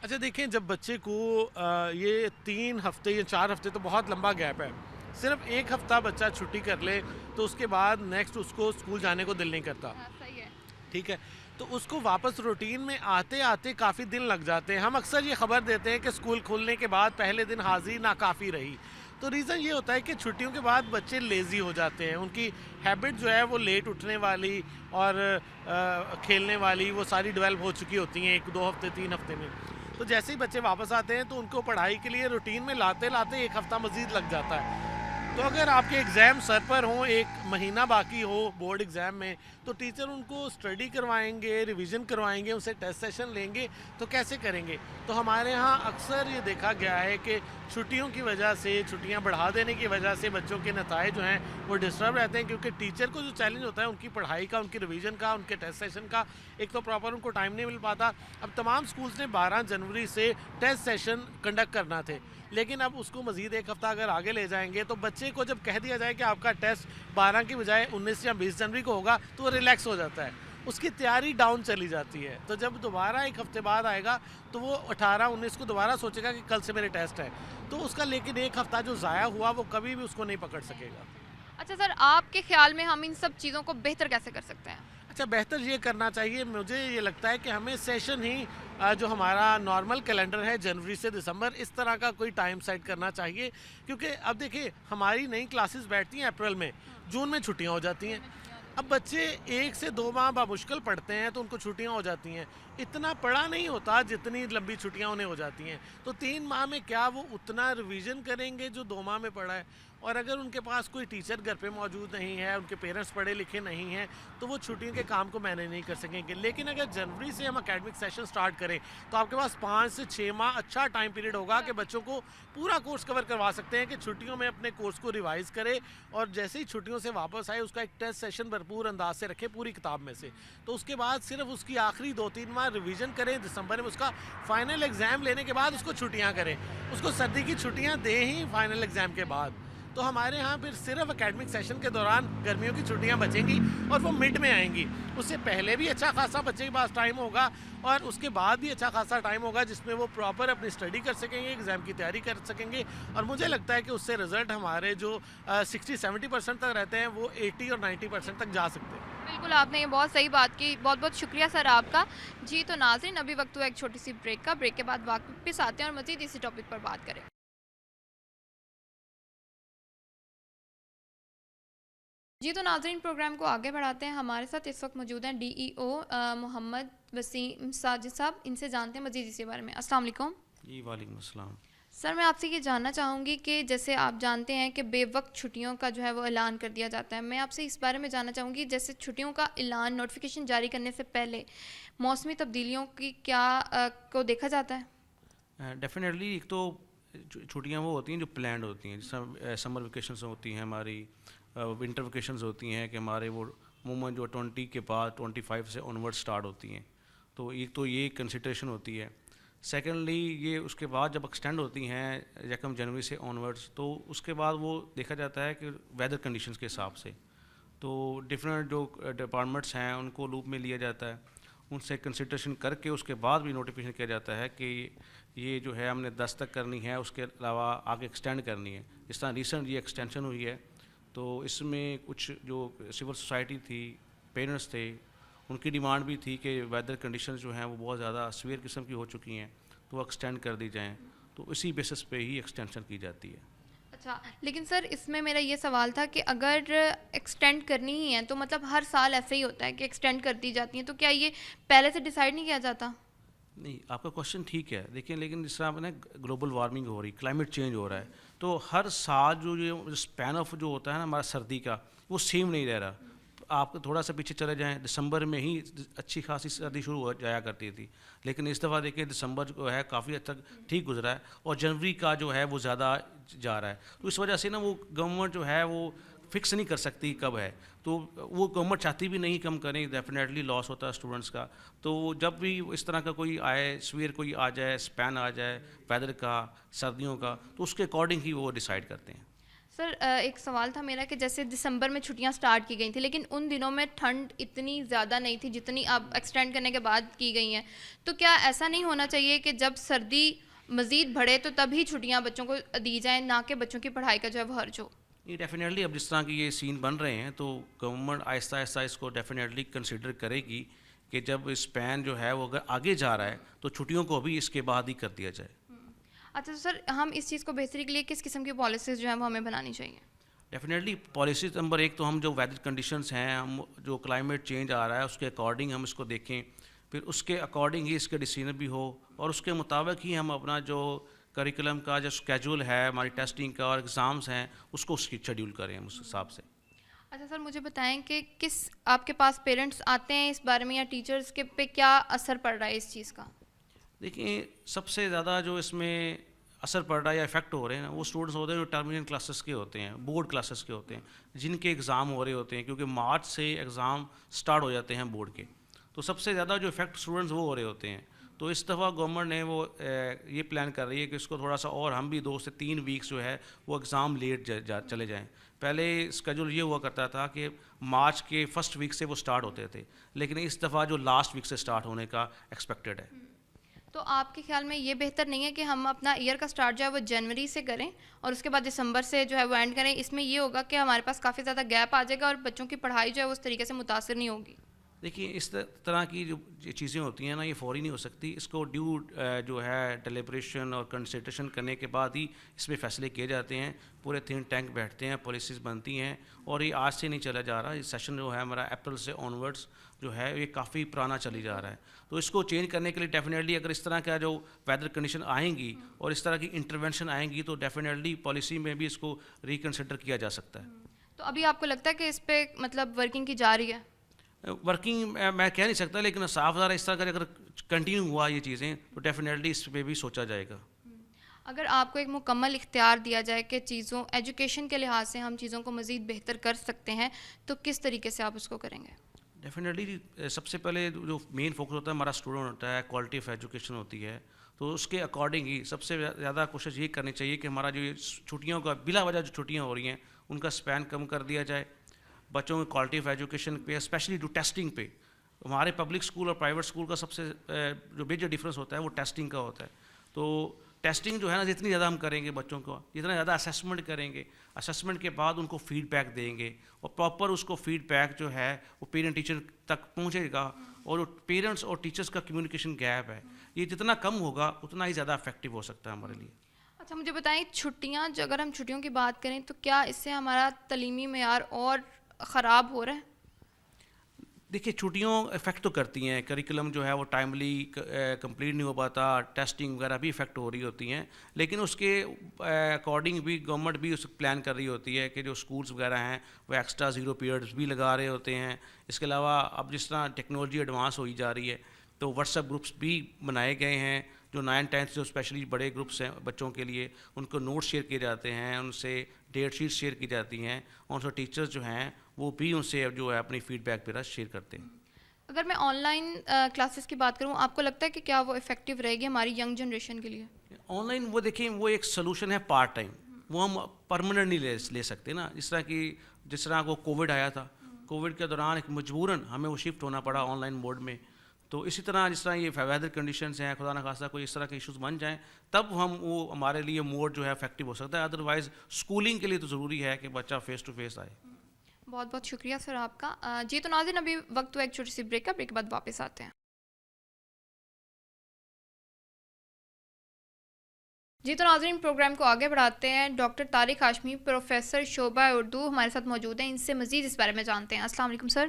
Speaker 3: اچھا دیکھیں, جب بچے کو یہ 3 ہفتے یا 4 ہفتے تو بہت لمبا گیپ ہے, صرف 1 ہفتہ بچہ چھٹی کر لے تو اس کے بعد نیکسٹ اس کو اسکول جانے کو دل نہیں کرتا.
Speaker 1: صحیح ہے.
Speaker 3: ٹھیک ہے, تو اس کو واپس روٹین میں آتے آتے کافی دن لگ جاتے ہیں. ہم اکثر یہ خبر دیتے ہیں کہ اسکول کھلنے کے بعد پہلے دن حاضری ناکافی رہی. تو ریزن یہ ہوتا ہے کہ چھٹیوں کے بعد بچے لیزی ہو جاتے ہیں, ان کی ہیبٹ جو ہے وہ لیٹ اٹھنے والی اور کھیلنے والی وہ ساری ڈیولپ ہو چکی ہوتی ہیں 1-2 ہفتے 3 ہفتے میں. تو جیسے ہی بچے واپس آتے ہیں تو ان کو پڑھائی کے لیے روٹین میں لاتے لاتے 1 ہفتہ مزید لگ جاتا ہے. تو اگر آپ کے ایگزام سر پر ہوں, 1 مہینہ باقی ہو بورڈ ایگزام میں, تو ٹیچر ان کو اسٹڈی کروائیں گے, ریویژن کروائیں گے, ان سے ٹیسٹ سیشن لیں گے تو کیسے کریں گے؟ تو ہمارے ہاں اکثر یہ دیکھا گیا ہے کہ چھٹیوں کی وجہ سے, چھٹیاں بڑھا دینے کی وجہ سے بچوں کے نتائج جو ہیں وہ ڈسٹرب رہتے ہیں, کیونکہ ٹیچر کو جو چیلنج ہوتا ہے ان کی پڑھائی کا, ان کی ریویژن کا, ان کے ٹیسٹ سیشن کا, ایک تو پراپر ان کو ٹائم نہیں مل پاتا. اب تمام سکولز نے 12 جنوری سے ٹیسٹ سیشن کنڈکٹ کرنا تھے, لیکن اب اس کو مزید 1 ہفتہ اگر آگے لے جائیں گے تو بچے کو جب کہہ دیا جائے کہ آپ کا ٹیسٹ 12 کی بجائے 19 یا 20 جنوری کو ہوگا تو وہ ریلیکس ہو جاتا ہے, اس کی تیاری ڈاؤن چلی جاتی ہے. تو جب دوبارہ 1 ہفتے بعد آئے گا تو وہ 18-19 کو دوبارہ سوچے گا کہ کل سے میرے ٹیسٹ ہے, تو اس کا لیکن 1 ہفتہ جو ضائع ہوا وہ کبھی بھی اس کو نہیں پکڑ سکے گا.
Speaker 1: اچھا سر, آپ کے خیال میں ہم ان سب چیزوں کو بہتر کیسے کر سکتے ہیں؟
Speaker 3: اچھا, بہتر یہ کرنا چاہیے, مجھے یہ لگتا ہے کہ ہمیں سیشن ہی جو ہمارا نارمل کیلنڈر ہے جنوری سے دسمبر, اس طرح کا کوئی ٹائم سیٹ کرنا چاہیے. کیونکہ اب دیکھیں ہماری نئی کلاسز بیٹھتی ہیں اپریل میں, جون میں چھٹیاں ہو جاتی ہیں. اب بچے 1 سے 2 ماہ بمشکل پڑھتے ہیں تو ان کو چھٹیاں ہو جاتی ہیں. اتنا پڑھا نہیں ہوتا جتنی لمبی چھٹیاں انہیں ہو جاتی ہیں. تو 3 ماہ میں کیا وہ اتنا ریویژن کریں گے جو 2 ماہ میں پڑھا ہے؟ اور اگر ان کے پاس کوئی ٹیچر گھر پہ موجود نہیں ہے, ان کے پیرنٹس پڑھے لکھے نہیں ہیں, تو وہ چھٹیوں کے کام کو مینیج نہیں کر سکیں گے. لیکن اگر جنوری سے ہم اکیڈمک سیشن سٹارٹ کریں تو آپ کے پاس 5 سے 6 ماہ اچھا ٹائم پیریڈ ہوگا کہ بچوں کو پورا کورس کور کروا سکتے ہیں کہ چھٹیوں میں اپنے کورس کو ریوائز کرے, اور جیسے ہی چھٹیوں سے واپس آئے اس کا ایک ٹیسٹ سیشن بھرپور انداز سے رکھے پوری کتاب میں سے. تو اس کے بعد صرف اس کی آخری 2-3 ماہ ریویژن کریں, دسمبر میں اس کا فائنل ایگزام لینے کے بعد اس کو چھٹیاں کریں, اس کو سردی کی چھٹیاں دیں ہی فائنل ایگزام کے بعد. تو ہمارے ہاں پھر صرف اکیڈمک سیشن کے دوران گرمیوں کی چھٹیاں بچیں گی اور وہ مڈ میں آئیں گی. اس سے پہلے بھی اچھا خاصا بچے کے پاس ٹائم ہوگا اور اس کے بعد بھی اچھا خاصا ٹائم ہوگا جس میں وہ پراپر اپنی اسٹڈی کر سکیں گے, ایگزام کی تیاری کر سکیں گے. اور مجھے لگتا ہے کہ اس سے رزلٹ ہمارے جو 60-70% تک رہتے ہیں وہ 80 اور 90% تک جا سکتے ہیں.
Speaker 1: بالکل, آپ نے یہ بہت صحیح بات کی, بہت بہت شکریہ سر آپ کا. جی تو ناظرین, ابھی وقت ہوا ایک چھوٹی سی بریک کا, بریک کے بعد واپس آتے ہیں اور مزید اسی ٹاپک پر بات کریں. جی تو ناظرین, پروگرام کو آگے بڑھاتے ہیں. ہمارے ساتھ اس وقت موجود ہیں ڈی ای او محمد وسیم ساجد صاحب, ان سے جانتے ہیں مزید اسی بارے میں. السلام علیکم.
Speaker 4: جی وعلیکم السلام.
Speaker 1: سر میں آپ سے یہ جاننا چاہوں گی کہ جیسے آپ جانتے ہیں کہ بے وقت چھٹیوں کا جو ہے وہ اعلان کر دیا جاتا ہے, میں آپ سے اس بارے میں جاننا چاہوں گی جیسے چھٹیوں کا اعلان نوٹیفیکیشن جاری کرنے سے پہلے موسمی تبدیلیوں کی کیا کو دیکھا جاتا ہے؟
Speaker 4: ڈیفینیٹلی ایک تو چھٹیاں وہ ہوتی ہیں جو پلانڈ ہوتی ہیں, جیسے سمر ویکیشنز ہوتی ہیں, ہماری ونٹر ویکیشنز ہوتی ہیں کہ ہمارے وہ عموماً جو 20 کے بعد 25 سے آنورڈ سٹارٹ ہوتی ہیں. تو ایک تو یہ کنسیڈریشن ہوتی ہے. سیکنڈلی یہ اس کے بعد جب ایکسٹینڈ ہوتی ہیں 1 جنوری سے آنورڈس, تو اس کے بعد وہ دیکھا جاتا ہے کہ ویدر کنڈیشنز کے حساب سے تو ڈفرینٹ جو ڈپارٹمنٹس ہیں ان کو لوپ میں لیا جاتا ہے, ان سے کنسیڈریشن کر کے اس کے بعد بھی نوٹیفیکیشن کیا جاتا ہے کہ یہ جو ہے ہم نے 10 تک کرنی ہے, اس کے علاوہ آگے ایکسٹینڈ کرنی ہے. جس طرح ریسنٹ یہ ایکسٹینشن ہوئی ہے تو اس میں کچھ جو سول سوسائٹی تھی, پیرنٹس تھے, ان کی ڈیمانڈ بھی تھی کہ ویدر کنڈیشنز جو ہیں وہ بہت زیادہ سویئر قسم کی ہو چکی ہیں تو وہ ایکسٹینڈ کر دی جائیں, تو اسی بیسس پہ ہی ایکسٹینشن کی جاتی ہے.
Speaker 1: اچھا، لیکن سر اس میں میرا یہ سوال تھا کہ اگر ایکسٹینڈ کرنی ہی ہے تو مطلب ہر سال ایسا ہی ہوتا ہے کہ ایکسٹینڈ کر دی جاتی ہیں، تو کیا یہ پہلے سے ڈیسائیڈ نہیں کیا جاتا؟
Speaker 4: نہیں، آپ کا کوشچن ٹھیک ہے، دیکھیں لیکن جس طرح نا گلوبل وارمنگ ہو رہی، کلائمیٹ چینج ہو رہا ہے، تو ہر سال جو یہ اسپین آف جو ہوتا ہے نا ہمارا سردی کا، وہ سیم نہیں رہ رہا. آپ تھوڑا سا پیچھے چلے جائیں، دسمبر میں ہی اچھی خاصی سردی شروع ہو جایا کرتی تھی، لیکن اس دفعہ دیکھیں دسمبر جو ہے کافی حد تک ٹھیک گزرا ہے، اور جنوری کا جو ہے وہ زیادہ جا رہا ہے. تو اس وجہ سے نا وہ گورنمنٹ جو ہے وہ فکس نہیں کر سکتی کب ہے، تو وہ گورنمنٹ چاہتی بھی نہیں کم کریں، ڈیفینیٹلی لاس ہوتا ہے اسٹوڈنٹس کا. تو جب بھی اس طرح کا کوئی آئے، سویئر کوئی آ جائے، اسپین آ جائے ویدر کا، سردیوں کا، تو اس کے اکارڈنگ ہی وہ ڈیسائیڈ کرتے ہیں.
Speaker 1: سر ایک سوال تھا میرا کہ جیسے دسمبر میں چھٹیاں سٹارٹ کی گئی تھیں، لیکن ان دنوں میں ٹھنڈ اتنی زیادہ نہیں تھی جتنی اب ایکسٹینڈ کرنے کے بعد کی گئی ہیں، تو کیا ایسا نہیں ہونا چاہیے کہ جب سردی مزید بڑھے تو تبھی چھٹیاں بچوں کو دی جائیں، نہ کہ بچوں کی پڑھائی کا جو ہے وہ حرج ہو؟
Speaker 4: یہ ڈیفینیٹلی اب جس طرح کی یہ سین بن رہے ہیں تو گورنمنٹ آہستہ آہستہ اس کو ڈیفینیٹلی کنسیڈر کرے گی کہ جب اسپین جو ہے وہ اگر آگے جا رہا ہے تو چھٹیوں کو بھی اس کے بعد ہی کر دیا جائے.
Speaker 1: اچھا، تو سر ہم اس چیز کو بہتری کے لیے کس قسم کی پالیسیز جو ہیں وہ ہمیں بنانی چاہیے؟
Speaker 4: ڈیفینیٹلی پالیسیز نمبر ایک تو ہم جو ویدر کنڈیشنز ہیں، ہم جو کلائمیٹ چینج آ رہا ہے اس کے اکارڈنگ ہم اس کو دیکھیں، پھر اس کے اکارڈنگ ہی اس کے ڈیسیزن بھی ہو، اور اس کے مطابق ہی ہم اپنا جو کریکولم کا جو اسکیجول ہے، ہماری ٹیسٹنگ کا اور ایگزامس ہیں، اس کو اس کی شیڈیول کریں ہم اس حساب سے.
Speaker 1: اچھا سر، مجھے بتائیں کہ آپ کے پاس پیرنٹس آتے ہیں اس بارے میں، یا ٹیچرز کے پہ کیا اثر پڑ رہا ہے اس چیز کا؟
Speaker 4: دیکھیں سب سے زیادہ جو اس میں اثر پڑ رہا ہے یا افیکٹ ہو رہے ہیں نا، وہ اسٹوڈنٹس ہوتے ہیں جو ٹرمینل کلاسز کے ہوتے ہیں، بورڈ کلاسز کے ہوتے ہیں، جن کے ایگزام ہو رہے ہوتے ہیں، کیونکہ مارچ سے ایگزام سٹارٹ ہو جاتے ہیں بورڈ کے. تو سب سے زیادہ جو افیکٹ اسٹوڈنٹس وہ ہو رہے ہوتے ہیں. تو اس دفعہ گورنمنٹ نے وہ یہ پلان کر رہی ہے کہ اس کو تھوڑا سا اور ہم بھی 2 سے 3 ویکس جو ہے وہ ایگزام لیٹ چلے جائیں. پہلے اسکیجول یہ ہوا کرتا تھا کہ مارچ کے فرسٹ ویک سے وہ سٹارٹ ہوتے تھے، لیکن اس دفعہ جو لاسٹ ویک سے سٹارٹ ہونے کا ایکسپیکٹڈ ہے.
Speaker 1: تو آپ کے خیال میں یہ بہتر نہیں ہے کہ ہم اپنا ایئر کا سٹارٹ جو ہے وہ جنوری سے کریں اور اس کے بعد دسمبر سے جو ہے وہ اینڈ کریں؟ اس میں یہ ہوگا کہ ہمارے پاس کافی زیادہ گیپ آ جائے گا اور بچوں کی پڑھائی جو ہے وہ اس طریقے سے متاثر نہیں ہوگی.
Speaker 4: دیکھیے اس طرح کی جو چیزیں ہوتی ہیں نا، یہ فوری نہیں ہو سکتی. اس کو ڈیو جو ہے ڈیلیبریشن اور کنسنٹریشن کرنے کے بعد ہی اس میں فیصلے کیے جاتے ہیں. پورے تھنک ٹینک بیٹھتے ہیں، پالیسیز بنتی ہیں، اور یہ آج سے نہیں چلا جا رہا. یہ سیشن جو ہے ہمارا اپریل سے آنورڈس جو ہے یہ کافی پرانا چلی جا رہا ہے. تو اس کو چینج کرنے کے لیے ڈیفینیٹلی اگر اس طرح کا جو ویدر کنڈیشن آئیں گی اور اس طرح کی انٹرونشن آئیں گی تو ڈیفینیٹلی پالیسی میں بھی اس کو ریکنسیڈر کیا جا سکتا ہے.
Speaker 1: تو ابھی آپ کو لگتا ہے کہ اس پہ مطلب ورکنگ کی جا رہی ہے؟
Speaker 4: ورکنگ میں کہہ نہیں سکتا، لیکن صاف ظاہر اس طرح کا اگر کنٹینیو ہوا یہ چیزیں تو ڈیفینیٹلی اس پہ بھی سوچا جائے گا.
Speaker 1: اگر آپ کو ایک مکمل اختیار دیا جائے کہ ایجوکیشن کے لحاظ سے ہم چیزوں کو مزید بہتر کر سکتے ہیں، تو کس طریقے سے آپ اس کو کریں گے؟
Speaker 4: ڈیفینیٹلی سب سے پہلے جو مین فوکس ہوتا ہے ہمارا اسٹوڈنٹ ہوتا ہے، کوالٹی آف ایجوکیشن ہوتی ہے. تو اس کے اکارڈنگ ہی سب سے زیادہ کوشش یہ کرنی چاہیے کہ ہمارا جو یہ چھٹیوں کا بلا وجہ جو چھٹیاں ہو رہی ہیں ان کا اسپین کم کر دیا جائے. بچوں کی کوالٹی آف ایجوکیشن پہ، اسپیشلی جو ٹیسٹنگ پہ. ہمارے پبلک اسکول اور پرائیویٹ اسکول کا سب سے جو میجر ڈفرینس ہوتا ہے وہ ٹیسٹنگ کا ہوتا ہے. تو ٹیسٹنگ جو ہے نا جتنی زیادہ ہم کریں گے بچوں کو، جتنا زیادہ اسیسمنٹ کریں گے، اسیسمنٹ کے بعد ان کو فیڈ بیک دیں گے، اور پراپر اس کو فیڈ بیک جو ہے وہ پیرنٹ ٹیچر تک پہنچے گا، اور پیرنٹس اور ٹیچرس کا کمیونیکیشن گیپ ہے یہ جتنا کم ہوگا اتنا ہی زیادہ افیکٹو ہو سکتا ہے ہمارے لیے.
Speaker 1: اچھا مجھے بتائیں، چھٹیاں جو اگر ہم چھٹیوں کی بات کریں تو کیا اس سے ہمارا تعلیمی معیار اور خراب ہو رہا ہے؟
Speaker 4: دیکھیے چھٹیوں افیکٹ تو کرتی ہیں، کریکولم جو ہے وہ ٹائملی کمپلیٹ نہیں ہو پاتا، ٹیسٹنگ وغیرہ بھی افیکٹ ہو رہی ہوتی ہیں، لیکن اس کے اکارڈنگ بھی گورنمنٹ بھی اس پلان کر رہی ہوتی ہے کہ جو اسکولس وغیرہ ہیں وہ ایکسٹرا 0 پیریڈس بھی لگا رہے ہوتے ہیں. اس کے علاوہ اب جس طرح ٹیکنالوجی ایڈوانس ہوئی جا رہی ہے تو واٹس ایپ گروپس بھی بنائے گئے ہیں، جو 9-10 جو اسپیشلی بڑے گروپس ہیں بچوں کے لیے، ان کو نوٹس شیئر کیے جاتے ہیں، ان سے ڈیٹ شیٹ شیئر کی جاتی ہیں، اور ان سے ٹیچرز جو ہیں وہ بھی ان سے جو ہے اپنی فیڈ بیک وغیرہ شیئر کرتے ہیں.
Speaker 1: اگر میں آن لائن کلاسز کی بات کروں، آپ کو لگتا ہے کہ کیا وہ افیکٹو رہے گی ہماری ینگ جنریشن کے لیے؟
Speaker 4: آن لائن وہ دیکھیں وہ ایک سلوشن ہے پارٹ ٹائم، وہ ہم پرماننٹ نہیں لے سکتے نا. جس طرح کو کووڈ آیا تھا، کووڈ کے دوران ایک مجبوراً ہمیں وہ شفٹ ہونا پڑا آن لائن موڈ میں. تو اسی طرح جس طرح یہ ویدر کنڈیشنز ہیں، خدا نخواستہ کوئی اس طرح کے ایشوز بن جائیں تب وہ ہمارے لیے موڈ جو ہے افیکٹو ہو سکتا ہے. ادروائز اسکولنگ کے لیے تو ضروری ہے کہ بچہ فیس ٹو فیس آئے.
Speaker 1: بہت بہت شکریہ سر آپ کا. جی تو ناظرین ابھی وقت ہوا ایک چھوٹی سی بریک کا، بریک کے بعد واپس آتے ہیں. جی تو ناظرین پروگرام کو آگے بڑھاتے ہیں. ڈاکٹر طارق ہاشمی پروفیسر شعبہ اردو ہمارے ساتھ موجود ہیں. ان سے مزید اس بارے میں جانتے ہیں. السلام علیکم سر.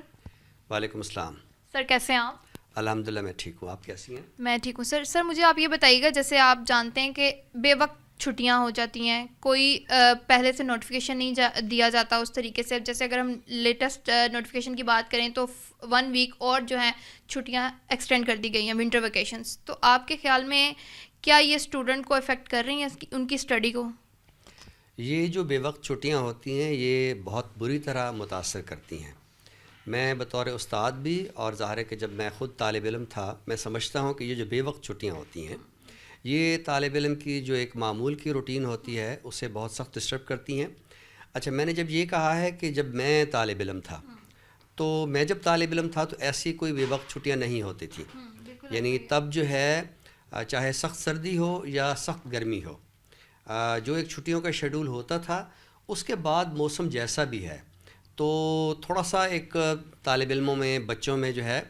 Speaker 5: وعلیکم السلام.
Speaker 1: سر کیسے ہیں آپ؟
Speaker 5: الحمدللہ میں ٹھیک ہوں. آپ کیسی ہیں؟
Speaker 1: میں ٹھیک ہوں سر. سر مجھے آپ یہ بتائیے گا, جیسے آپ جانتے ہیں کہ بے وقت چھٹیاں ہو جاتی ہیں, کوئی پہلے سے نوٹیفیکیشن نہیں دیا جاتا اس طریقے سے. جیسے اگر ہم لیٹسٹ نوٹیفیکیشن کی بات کریں تو 1 ویک اور جو ہیں چھٹیاں ایکسٹینڈ کر دی گئی ہیں, ونٹر ویکیشنز. تو آپ کے خیال میں کیا یہ اسٹوڈنٹ کو افیکٹ کر رہی ہیں ان کی اسٹڈی کو؟
Speaker 5: یہ جو بے وقت چھٹیاں ہوتی ہیں یہ بہت بری طرح متاثر کرتی ہیں. میں بطور استاد بھی, اور ظاہر ہے کہ جب میں خود طالب علم تھا, میں سمجھتا ہوں کہ یہ جو بے وقت چھٹیاں ہوتی ہیں یہ طالب علم کی جو ایک معمول کی روٹین ہوتی ہے اسے بہت سخت ڈسٹرب کرتی ہیں. اچھا, میں نے جب یہ کہا ہے کہ جب میں طالب علم تھا تو میں جب طالب علم تھا تو ایسی کوئی بے وقت چھٹیاں نہیں ہوتی تھیں. یعنی تب جو ہے چاہے سخت سردی ہو یا سخت گرمی ہو, جو ایک چھٹیوں کا شیڈول ہوتا تھا اس کے بعد موسم جیسا بھی ہے تو تھوڑا سا ایک طالب علموں میں, بچوں میں جو ہے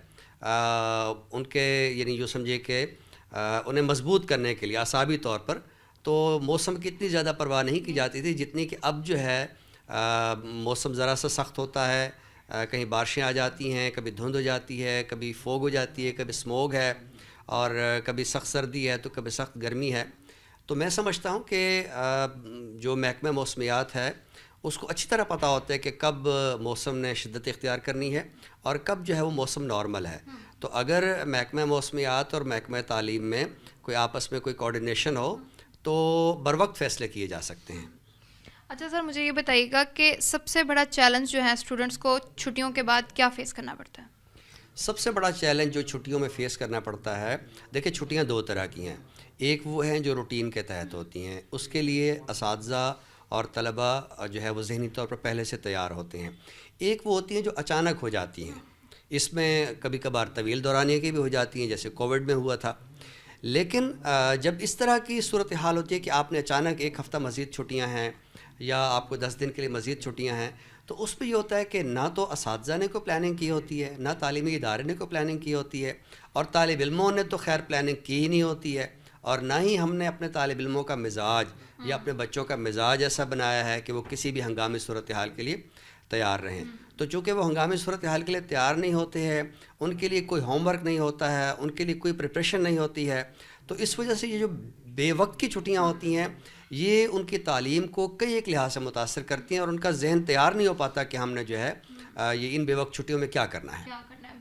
Speaker 5: ان کے یعنی جو سمجھے کہ انہیں مضبوط کرنے کے لیے اعصابی طور پر تو موسم کی اتنی زیادہ پرواہ نہیں کی جاتی تھی جتنی کہ اب جو ہے موسم ذرا سا سخت ہوتا ہے, کہیں بارشیں آ جاتی ہیں, کبھی دھند ہو جاتی ہے, کبھی فوگ ہو جاتی ہے, کبھی اسموگ ہے, اور کبھی سخت سردی ہے تو کبھی سخت گرمی ہے. تو میں سمجھتا ہوں کہ جو محکمہ موسمیات ہے اس کو اچھی طرح پتہ ہوتا ہے کہ کب موسم نے شدت اختیار کرنی ہے اور کب جو ہے وہ موسم نارمل ہے. تو اگر محکمہ موسمیات اور محکمہ تعلیم میں کوئی آپس میں کوئی کوارڈینیشن ہو تو بروقت فیصلے کیے جا سکتے ہیں.
Speaker 1: اچھا سر, مجھے یہ بتائیے گا کہ سب سے بڑا چیلنج جو ہے اسٹوڈنٹس کو چھٹیوں کے بعد کیا فیس کرنا پڑتا ہے؟
Speaker 5: سب سے بڑا چیلنج جو چھٹیوں میں فیس کرنا پڑتا ہے, دیکھیں چھٹیاں 2 طرح کی ہیں. ایک وہ ہیں جو روٹین کے تحت ہوتی ہیں, اس کے لیے اساتذہ اور طلباء جو ہے وہ ذہنی طور پر پہلے سے تیار ہوتے ہیں. ایک وہ ہوتی ہیں جو اچانک ہو جاتی ہیں, اس میں کبھی کبھار طویل دورانیے کی بھی ہو جاتی ہیں جیسے کووڈ میں ہوا تھا. لیکن جب اس طرح کی صورتحال ہوتی ہے کہ آپ نے اچانک 1 ہفتہ مزید چھٹیاں ہیں یا آپ کو 10 دن کے لیے مزید چھٹیاں ہیں, تو اس پہ یہ ہوتا ہے کہ نہ تو اساتذہ نے کوئی پلاننگ کی ہوتی ہے, نہ تعلیمی ادارے نے کوئی پلاننگ کی ہوتی ہے, اور طالب علموں نے تو خیر پلاننگ کی ہی نہیں ہوتی ہے, اور نہ ہی ہم نے اپنے طالب علموں کا مزاج یا اپنے بچوں کا مزاج ایسا بنایا ہے کہ وہ کسی بھی ہنگامی صورتحال کے لیے تیار رہیں. تو چونکہ وہ ہنگامی صورتحال کے لیے تیار نہیں ہوتے ہیں, ان کے لیے کوئی ہوم ورک نہیں ہوتا ہے, ان کے لیے کوئی پریپریشن نہیں ہوتی ہے, تو اس وجہ سے یہ جو بے وقت کی چھٹیاں ہوتی ہیں یہ ان کی تعلیم کو کئی ایک لحاظ سے متاثر کرتی ہیں, اور ان کا ذہن تیار نہیں ہو پاتا کہ ہم نے جو ہے یہ ان بے وقت چھٹیوں میں کیا کرنا ہے.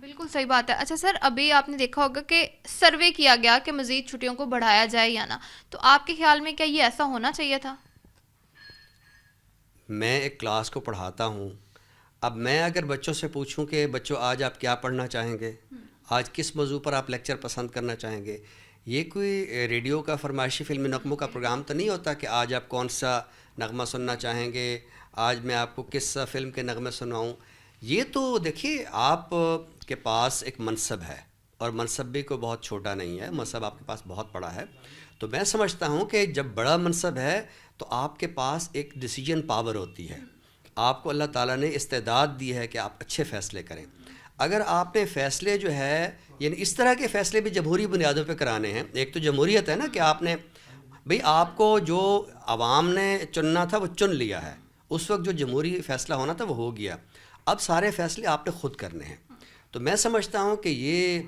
Speaker 1: بالکل صحیح بات ہے. اچھا سر, ابھی آپ نے دیکھا ہوگا کہ سروے کیا گیا کہ مزید چھٹیوں کو بڑھایا جائے یا نہ, تو آپ کے خیال میں کیا یہ ایسا ہونا چاہیے تھا؟
Speaker 5: میں ایک کلاس کو پڑھاتا ہوں, اب میں اگر بچوں سے پوچھوں کہ بچوں آج آپ کیا پڑھنا چاہیں گے, آج کس موضوع پر آپ لیکچر پسند کرنا چاہیں گے, یہ کوئی ریڈیو کا فرمائشی فلمی نغموں کا پروگرام تو نہیں ہوتا کہ آج آپ کون سا نغمہ سننا چاہیں گے, آج میں آپ کو کس فلم کے نغمے سناؤں. یہ تو دیکھیے آپ کے پاس ایک منصب ہے, اور منصب بھی کوئی بہت چھوٹا نہیں ہے, منصب آپ کے پاس بہت بڑا ہے. تو میں سمجھتا ہوں کہ جب بڑا منصب ہے تو آپ کے پاس ایک ڈیسیجن پاور ہوتی ہے, آپ کو اللہ تعالیٰ نے استعداد دی ہے کہ آپ اچھے فیصلے کریں. اگر آپ نے فیصلے جو ہے یعنی اس طرح کے فیصلے بھی جمہوری بنیادوں پہ کرانے ہیں, ایک تو جمہوریت ہے نا کہ آپ نے بھئی آپ کو جو عوام نے چننا تھا وہ چن لیا ہے, اس وقت جو جمہوری فیصلہ ہونا تھا وہ ہو گیا, اب سارے فیصلے آپ نے خود کرنے ہیں. تو میں سمجھتا ہوں کہ یہ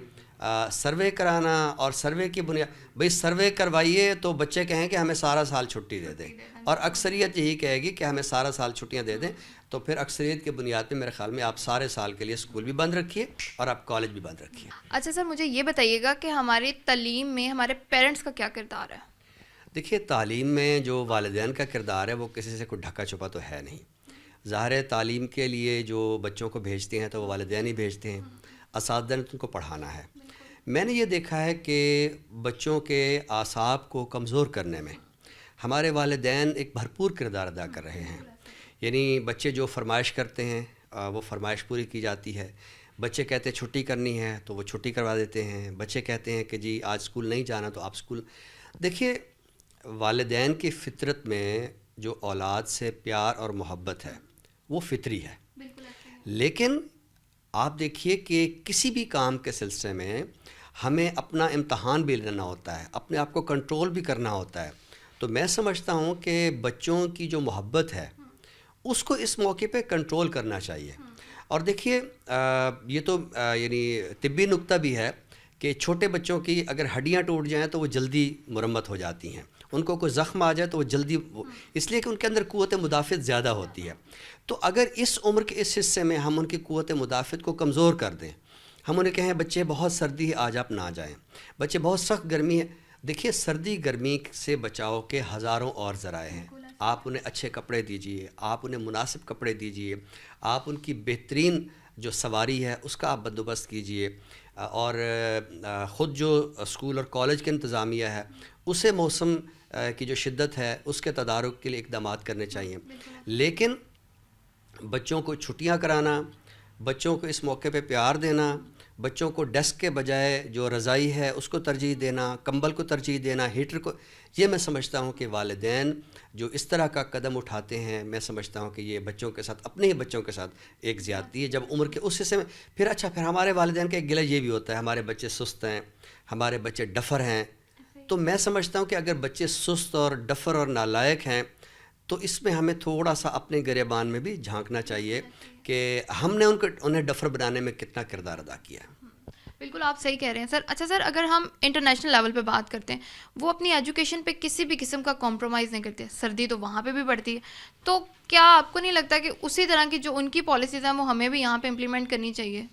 Speaker 5: سروے کرانا اور سروے کی بنیاد, بھئی سروے کروائیے تو بچے کہیں کہ ہمیں سارا سال چھٹی دے دیں, اور اکثریت یہی کہے گی کہ ہمیں سارا سال چھٹیاں دے دیں, تو پھر اکثریت کے بنیاد پہ میرے خیال میں آپ سارے سال کے لیے اسکول بھی بند رکھیے اور آپ کالج بھی بند رکھیے.
Speaker 1: اچھا سر, مجھے یہ بتائیے گا کہ ہماری تعلیم میں ہمارے پیرنٹس کا کیا کردار ہے؟
Speaker 5: دیکھیے تعلیم میں جو والدین کا کردار ہے وہ کسی سے کوئی ڈھکا چھپا تو ہے نہیں. ظاہر ہے تعلیم کے لیے جو بچوں کو بھیجتے ہیں تو وہ والدین ہی بھیجتے ہیں, اساتذہ نے ان کو پڑھانا ہے. میں نے یہ دیکھا ہے کہ بچوں کے اعصاب کو کمزور کرنے میں ہمارے والدین ایک بھرپور کردار ادا کر رہے ہیں. یعنی بچے جو فرمائش کرتے ہیں وہ فرمائش پوری کی جاتی ہے, بچے کہتے ہیں چھٹی کرنی ہے تو وہ چھٹی کروا دیتے ہیں, بچے کہتے ہیں کہ جی آج اسکول نہیں جانا تو آپ اسکول. دیکھیے والدین کی فطرت میں جو اولاد سے پیار اور محبت ہے وہ فطری ہے, لیکن آپ دیکھیے کہ کسی بھی کام کے سلسلے میں ہمیں اپنا امتحان بھی لینا ہوتا ہے, اپنے آپ کو کنٹرول بھی کرنا ہوتا ہے. تو میں سمجھتا ہوں کہ بچوں کی جو محبت ہے اس کو اس موقع پہ کنٹرول کرنا چاہیے. اور دیکھیے یہ تو یعنی طبی نکتہ بھی ہے کہ چھوٹے بچوں کی اگر ہڈیاں ٹوٹ جائیں تو وہ جلدی مرمت ہو جاتی ہیں, ان کو کوئی زخم آ جائے تو وہ جلدی اس لیے کہ ان کے اندر قوت مدافعت زیادہ ہوتی ہے. تو اگر اس عمر کے اس حصے میں ہم ان کی قوت مدافعت کو کمزور کر دیں, ہم انہیں کہیں بچے بہت سردی ہے آج آپ نہ جائیں, بچے بہت سخت گرمی ہے, دیکھیے سردی گرمی سے بچاؤ کے ہزاروں اور ذرائع ہیں. آپ انہیں اچھے کپڑے دیجیے, آپ انہیں مناسب کپڑے دیجیے, آپ ان کی بہترین جو سواری ہے اس کا آپ بندوبست کیجیے, اور خود جو اسکول اور کالج کے انتظامیہ ہے اسے موسم کی جو شدت ہے اس کے تدارک کے لیے اقدامات کرنے چاہیے. لیکن بچوں کو چھٹیاں کرانا, بچوں کو اس موقع پہ پیار دینا, بچوں کو ڈیسک کے بجائے جو رضائی ہے اس کو ترجیح دینا, کمبل کو ترجیح دینا, ہیٹر کو, یہ میں سمجھتا ہوں کہ والدین جو اس طرح کا قدم اٹھاتے ہیں میں سمجھتا ہوں کہ یہ بچوں کے ساتھ, اپنے ہی بچوں کے ساتھ ایک زیادتی ہے. جب عمر کے اس حصے میں پھر ہمارے والدین کا ایک گلہ یہ بھی ہوتا ہے ہمارے بچے سست ہیں, ہمارے بچے ڈفر ہیں. تو میں سمجھتا ہوں کہ اگر بچے سست اور ڈفر اور نالائق ہیں تو اس میں ہمیں تھوڑا سا اپنے گریبان میں بھی جھانکنا چاہیے کہ ہم نے انہیں ڈفر بنانے میں کتنا کردار ادا کیا ہے.
Speaker 1: بالکل آپ صحیح کہہ رہے ہیں سر. اچھا سر, اگر ہم انٹرنیشنل لیول پہ بات کرتے ہیں, وہ اپنی ایجوکیشن پہ کسی بھی قسم کا کمپرومائز نہیں کرتے, سردی تو وہاں پہ بھی پڑتی ہے, تو کیا آپ کو نہیں لگتا کہ اسی طرح کی جو ان کی پالیسیز ہیں وہ ہمیں بھی یہاں پہ امپلیمنٹ کرنی چاہیے؟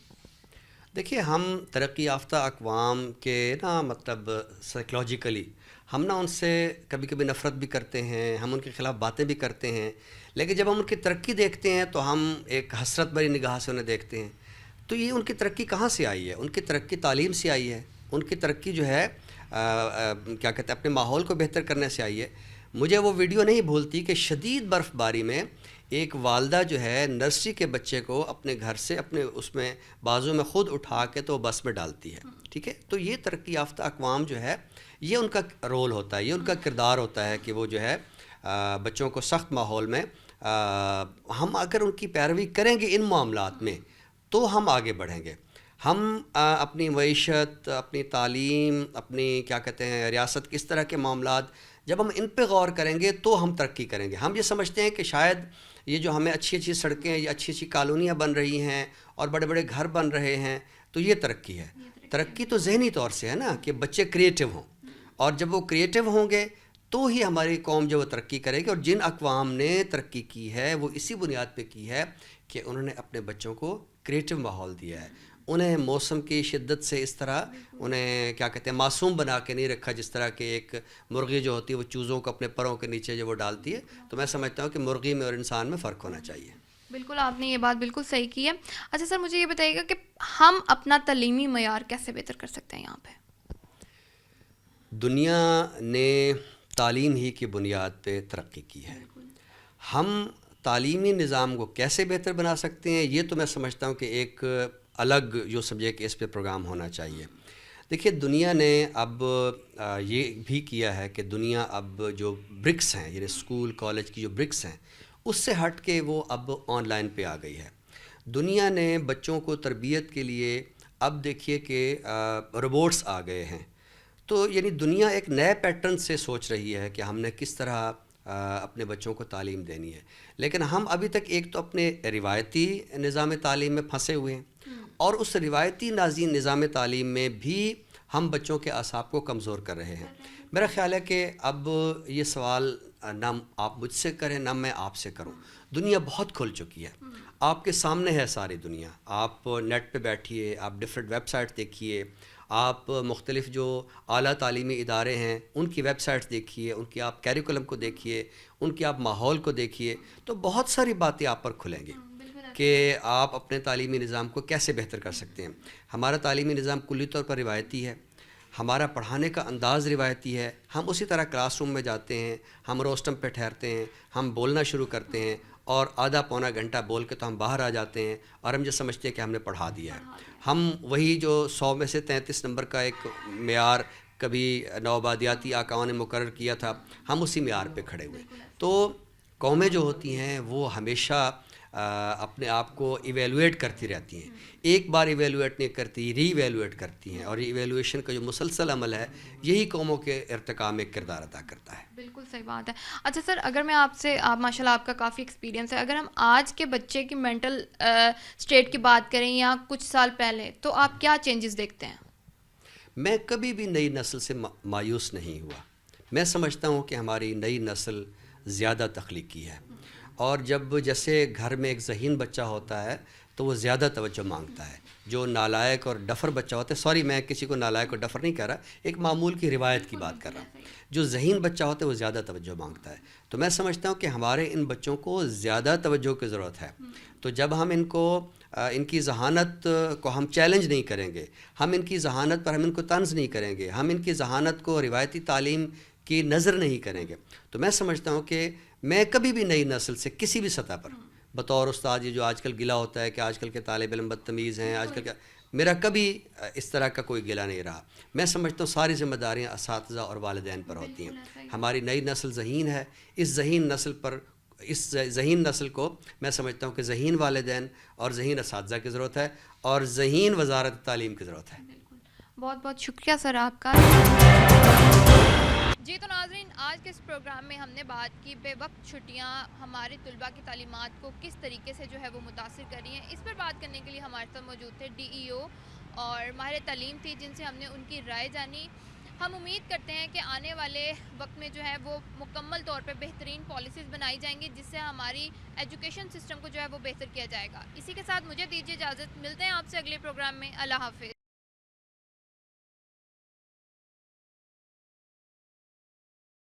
Speaker 5: دیکھیے ہم ترقی یافتہ اقوام کے مطلب سائیکلوجیکلی ہم ان سے کبھی کبھی نفرت بھی کرتے ہیں, ہم ان کے خلاف باتیں بھی کرتے ہیں, لیکن جب ہم ان کی ترقی دیکھتے ہیں تو ہم ایک حسرت بھری نگاہ سے انہیں دیکھتے ہیں. تو یہ ان کی ترقی کہاں سے آئی ہے؟ ان کی ترقی تعلیم سے آئی ہے, ان کی ترقی جو ہے کیا کہتے ہیں اپنے ماحول کو بہتر کرنے سے آئی ہے. مجھے وہ ویڈیو نہیں بھولتی کہ شدید برف باری میں ایک والدہ جو ہے نرسری کے بچے کو اپنے گھر سے اپنے اس میں بازو میں خود اٹھا کے تو بس میں ڈالتی ہے. ٹھیک ہے, تو یہ ترقی یافتہ اقوام جو ہے یہ ان کا رول ہوتا ہے, یہ ان کا کردار ہوتا ہے کہ وہ جو ہے بچوں کو سخت ماحول میں ہم اگر ان کی پیروی کریں گے ان معاملات میں تو ہم آگے بڑھیں گے. ہم اپنی معیشت, اپنی تعلیم, اپنی کیا کہتے ہیں ریاست, کس طرح کے معاملات جب ہم ان پہ غور کریں گے تو ہم ترقی کریں گے. ہم یہ سمجھتے ہیں کہ شاید یہ جو ہمیں اچھی اچھی سڑکیں یا اچھی اچھی کالونیاں بن رہی ہیں اور بڑے بڑے گھر بن رہے ہیں تو یہ ترقی ہے. ترقی تو ذہنی طور سے ہے نا کہ بچے کریٹو ہوں, اور جب وہ کریٹو ہوں گے تو ہی ہماری قوم جو وہ ترقی کرے گی. اور جن اقوام نے ترقی کی ہے وہ اسی بنیاد پہ کی ہے کہ انہوں نے اپنے بچوں کو کریٹو ماحول دیا ہے, انہیں موسم کی شدت سے اس طرح انہیں کیا کہتے ہیں معصوم بنا کے نہیں رکھا جس طرح کہ ایک مرغی جو ہوتی ہے وہ چوزوں کو اپنے پروں کے نیچے جو وہ ڈالتی ہے. تو میں سمجھتا ہوں کہ مرغی میں اور انسان میں فرق ہونا چاہیے.
Speaker 1: بالکل آپ نے یہ بات بالکل صحیح کی ہے. اچھا سر, مجھے یہ بتائیے گا کہ ہم اپنا تعلیمی معیار کیسے بہتر کر سکتے ہیں؟ یہاں پہ
Speaker 5: دنیا نے تعلیم ہی کی بنیاد پہ ترقی کی ہے, ہم تعلیمی نظام کو کیسے بہتر بنا سکتے ہیں یہ تو میں سمجھتا ہوں کہ ایک الگ جو سمجھے کہ اس پہ پروگرام ہونا چاہیے. دیکھیے دنیا نے اب یہ بھی کیا ہے کہ دنیا اب جو برکس ہیں یعنی اسکول کالج کی جو برکس ہیں اس سے ہٹ کے وہ اب آن لائن پہ آ گئی ہے. دنیا نے بچوں کو تربیت کے لیے اب دیکھیے کہ روبوٹس آ گئے ہیں. تو یعنی دنیا ایک نئے پیٹرن سے سوچ رہی ہے کہ ہم نے کس طرح اپنے بچوں کو تعلیم دینی ہے, لیکن ہم ابھی تک ایک تو اپنے روایتی نظام تعلیم میں پھنسے ہوئے ہیں, اور اس روایتی نظام تعلیم میں بھی ہم بچوں کے اعصاب کو کمزور کر رہے ہیں. میرا خیال ہے کہ اب یہ سوال نہ آپ مجھ سے کریں نہ میں آپ سے کروں, دنیا بہت کھل چکی ہے, آپ کے سامنے ہے ساری دنیا. آپ نیٹ پہ بیٹھیے, آپ ڈفرینٹ ویب سائٹ دیکھیے, آپ مختلف جو اعلیٰ تعلیمی ادارے ہیں ان کی ویب سائٹس دیکھیے, ان کی آپ کیریکولم کو دیکھیے, ان کی آپ ماحول کو دیکھیے, تو بہت ساری باتیں آپ پر کھلیں گی کہ آپ اپنے تعلیمی نظام کو کیسے بہتر کر سکتے ہیں. ہمارا تعلیمی نظام کلی طور پر روایتی ہے, ہمارا پڑھانے کا انداز روایتی ہے. ہم اسی طرح کلاس روم میں جاتے ہیں, ہم روسٹم پہ ٹھہرتے ہیں, ہم بولنا شروع کرتے ہیں اور آدھا پونا گھنٹہ بول کے تو ہم باہر آ جاتے ہیں اور ہم یہ سمجھتے ہیں کہ ہم نے پڑھا دیا ہے. ہم وہی جو 100 میں سے 33 نمبر کا ایک معیار کبھی نوآبادیاتی آقاؤں نے مقرر کیا تھا, ہم اسی معیار پہ کھڑے ہوئے. تو قومیں جو ہوتی ہیں وہ ہمیشہ اپنے آپ کو ایویلویٹ کرتی رہتی ہیں. ایک بار ایویلویٹ نہیں کرتی، ری ایویلویٹ کرتی ہیں، اور ایویلویشن کا جو مسلسل عمل ہے یہی قوموں کے ارتقاء میں کردار ادا کرتا ہے.
Speaker 1: بالکل صحیح بات ہے. اچھا سر، اگر میں آپ ماشاء اللہ آپ کا کافی ایکسپیرینس ہے، اگر ہم آج کے بچے کی مینٹل اسٹیٹ کی بات کریں یا کچھ سال پہلے، تو آپ کیا چینجز دیکھتے ہیں؟
Speaker 5: میں کبھی بھی نئی نسل سے مایوس نہیں ہوا. میں سمجھتا ہوں کہ ہماری نئی نسل زیادہ تخلیقی ہے، اور جب جیسے گھر میں ایک ذہین بچہ ہوتا ہے تو وہ زیادہ توجہ مانگتا ہے. جو نالائق اور ڈفر بچہ ہوتا ہے، سوری میں کسی کو نالائق اور ڈفر نہیں کہہ رہا، ایک معمول کی روایت کی بات کر رہا ہوں. جو ذہین بچہ ہوتا ہے وہ زیادہ توجہ مانگتا ہے. تو میں سمجھتا ہوں کہ ہمارے ان بچوں کو زیادہ توجہ کی ضرورت ہے. تو جب ہم ان کی ذہانت کو ہم چیلنج نہیں کریں گے، ہم ان کی ذہانت پر ہم ان کو طنز نہیں کریں گے، ہم ان کی ذہانت کو روایتی تعلیم کی نظر نہیں کریں گے، تو میں سمجھتا ہوں کہ میں کبھی بھی نئی نسل سے کسی بھی سطح پر بطور استاد، یہ جو آج کل گلہ ہوتا ہے کہ آج کل کے طالب علم بدتمیز ہیں، آج کل کا، میرا کبھی اس طرح کا کوئی گلہ نہیں رہا. میں سمجھتا ہوں ساری ذمہ داریاں اساتذہ اور والدین پر ہوتی ہیں. ہماری نئی نسل ذہین ہے، اس ذہین نسل کو میں سمجھتا ہوں کہ ذہین والدین اور ذہین اساتذہ کی ضرورت ہے، اور ذہین وزارت تعلیم کی ضرورت ہے.
Speaker 1: بہت بہت شکریہ سر آپ کا. جی تو ناظرین، آج کے اس پروگرام میں ہم نے بات کی بے وقت چھٹیاں ہمارے طلباء کی تعلیمات کو کس طریقے سے جو ہے وہ متاثر کر رہی ہیں. اس پر بات کرنے کے لیے ہمارے ساتھ موجود تھے DEO اور ماہر تعلیم تھی، جن سے ہم نے ان کی رائے جانی. ہم امید کرتے ہیں کہ آنے والے وقت میں جو ہے وہ مکمل طور پہ بہترین پالیسیز بنائی جائیں گی، جس سے ہماری ایجوکیشن سسٹم کو جو ہے وہ بہتر کیا جائے گا. اسی کے ساتھ مجھے دیجیے اجازت، ملتے ہیں آپ سے اگلے پروگرام میں. اللہ حافظ.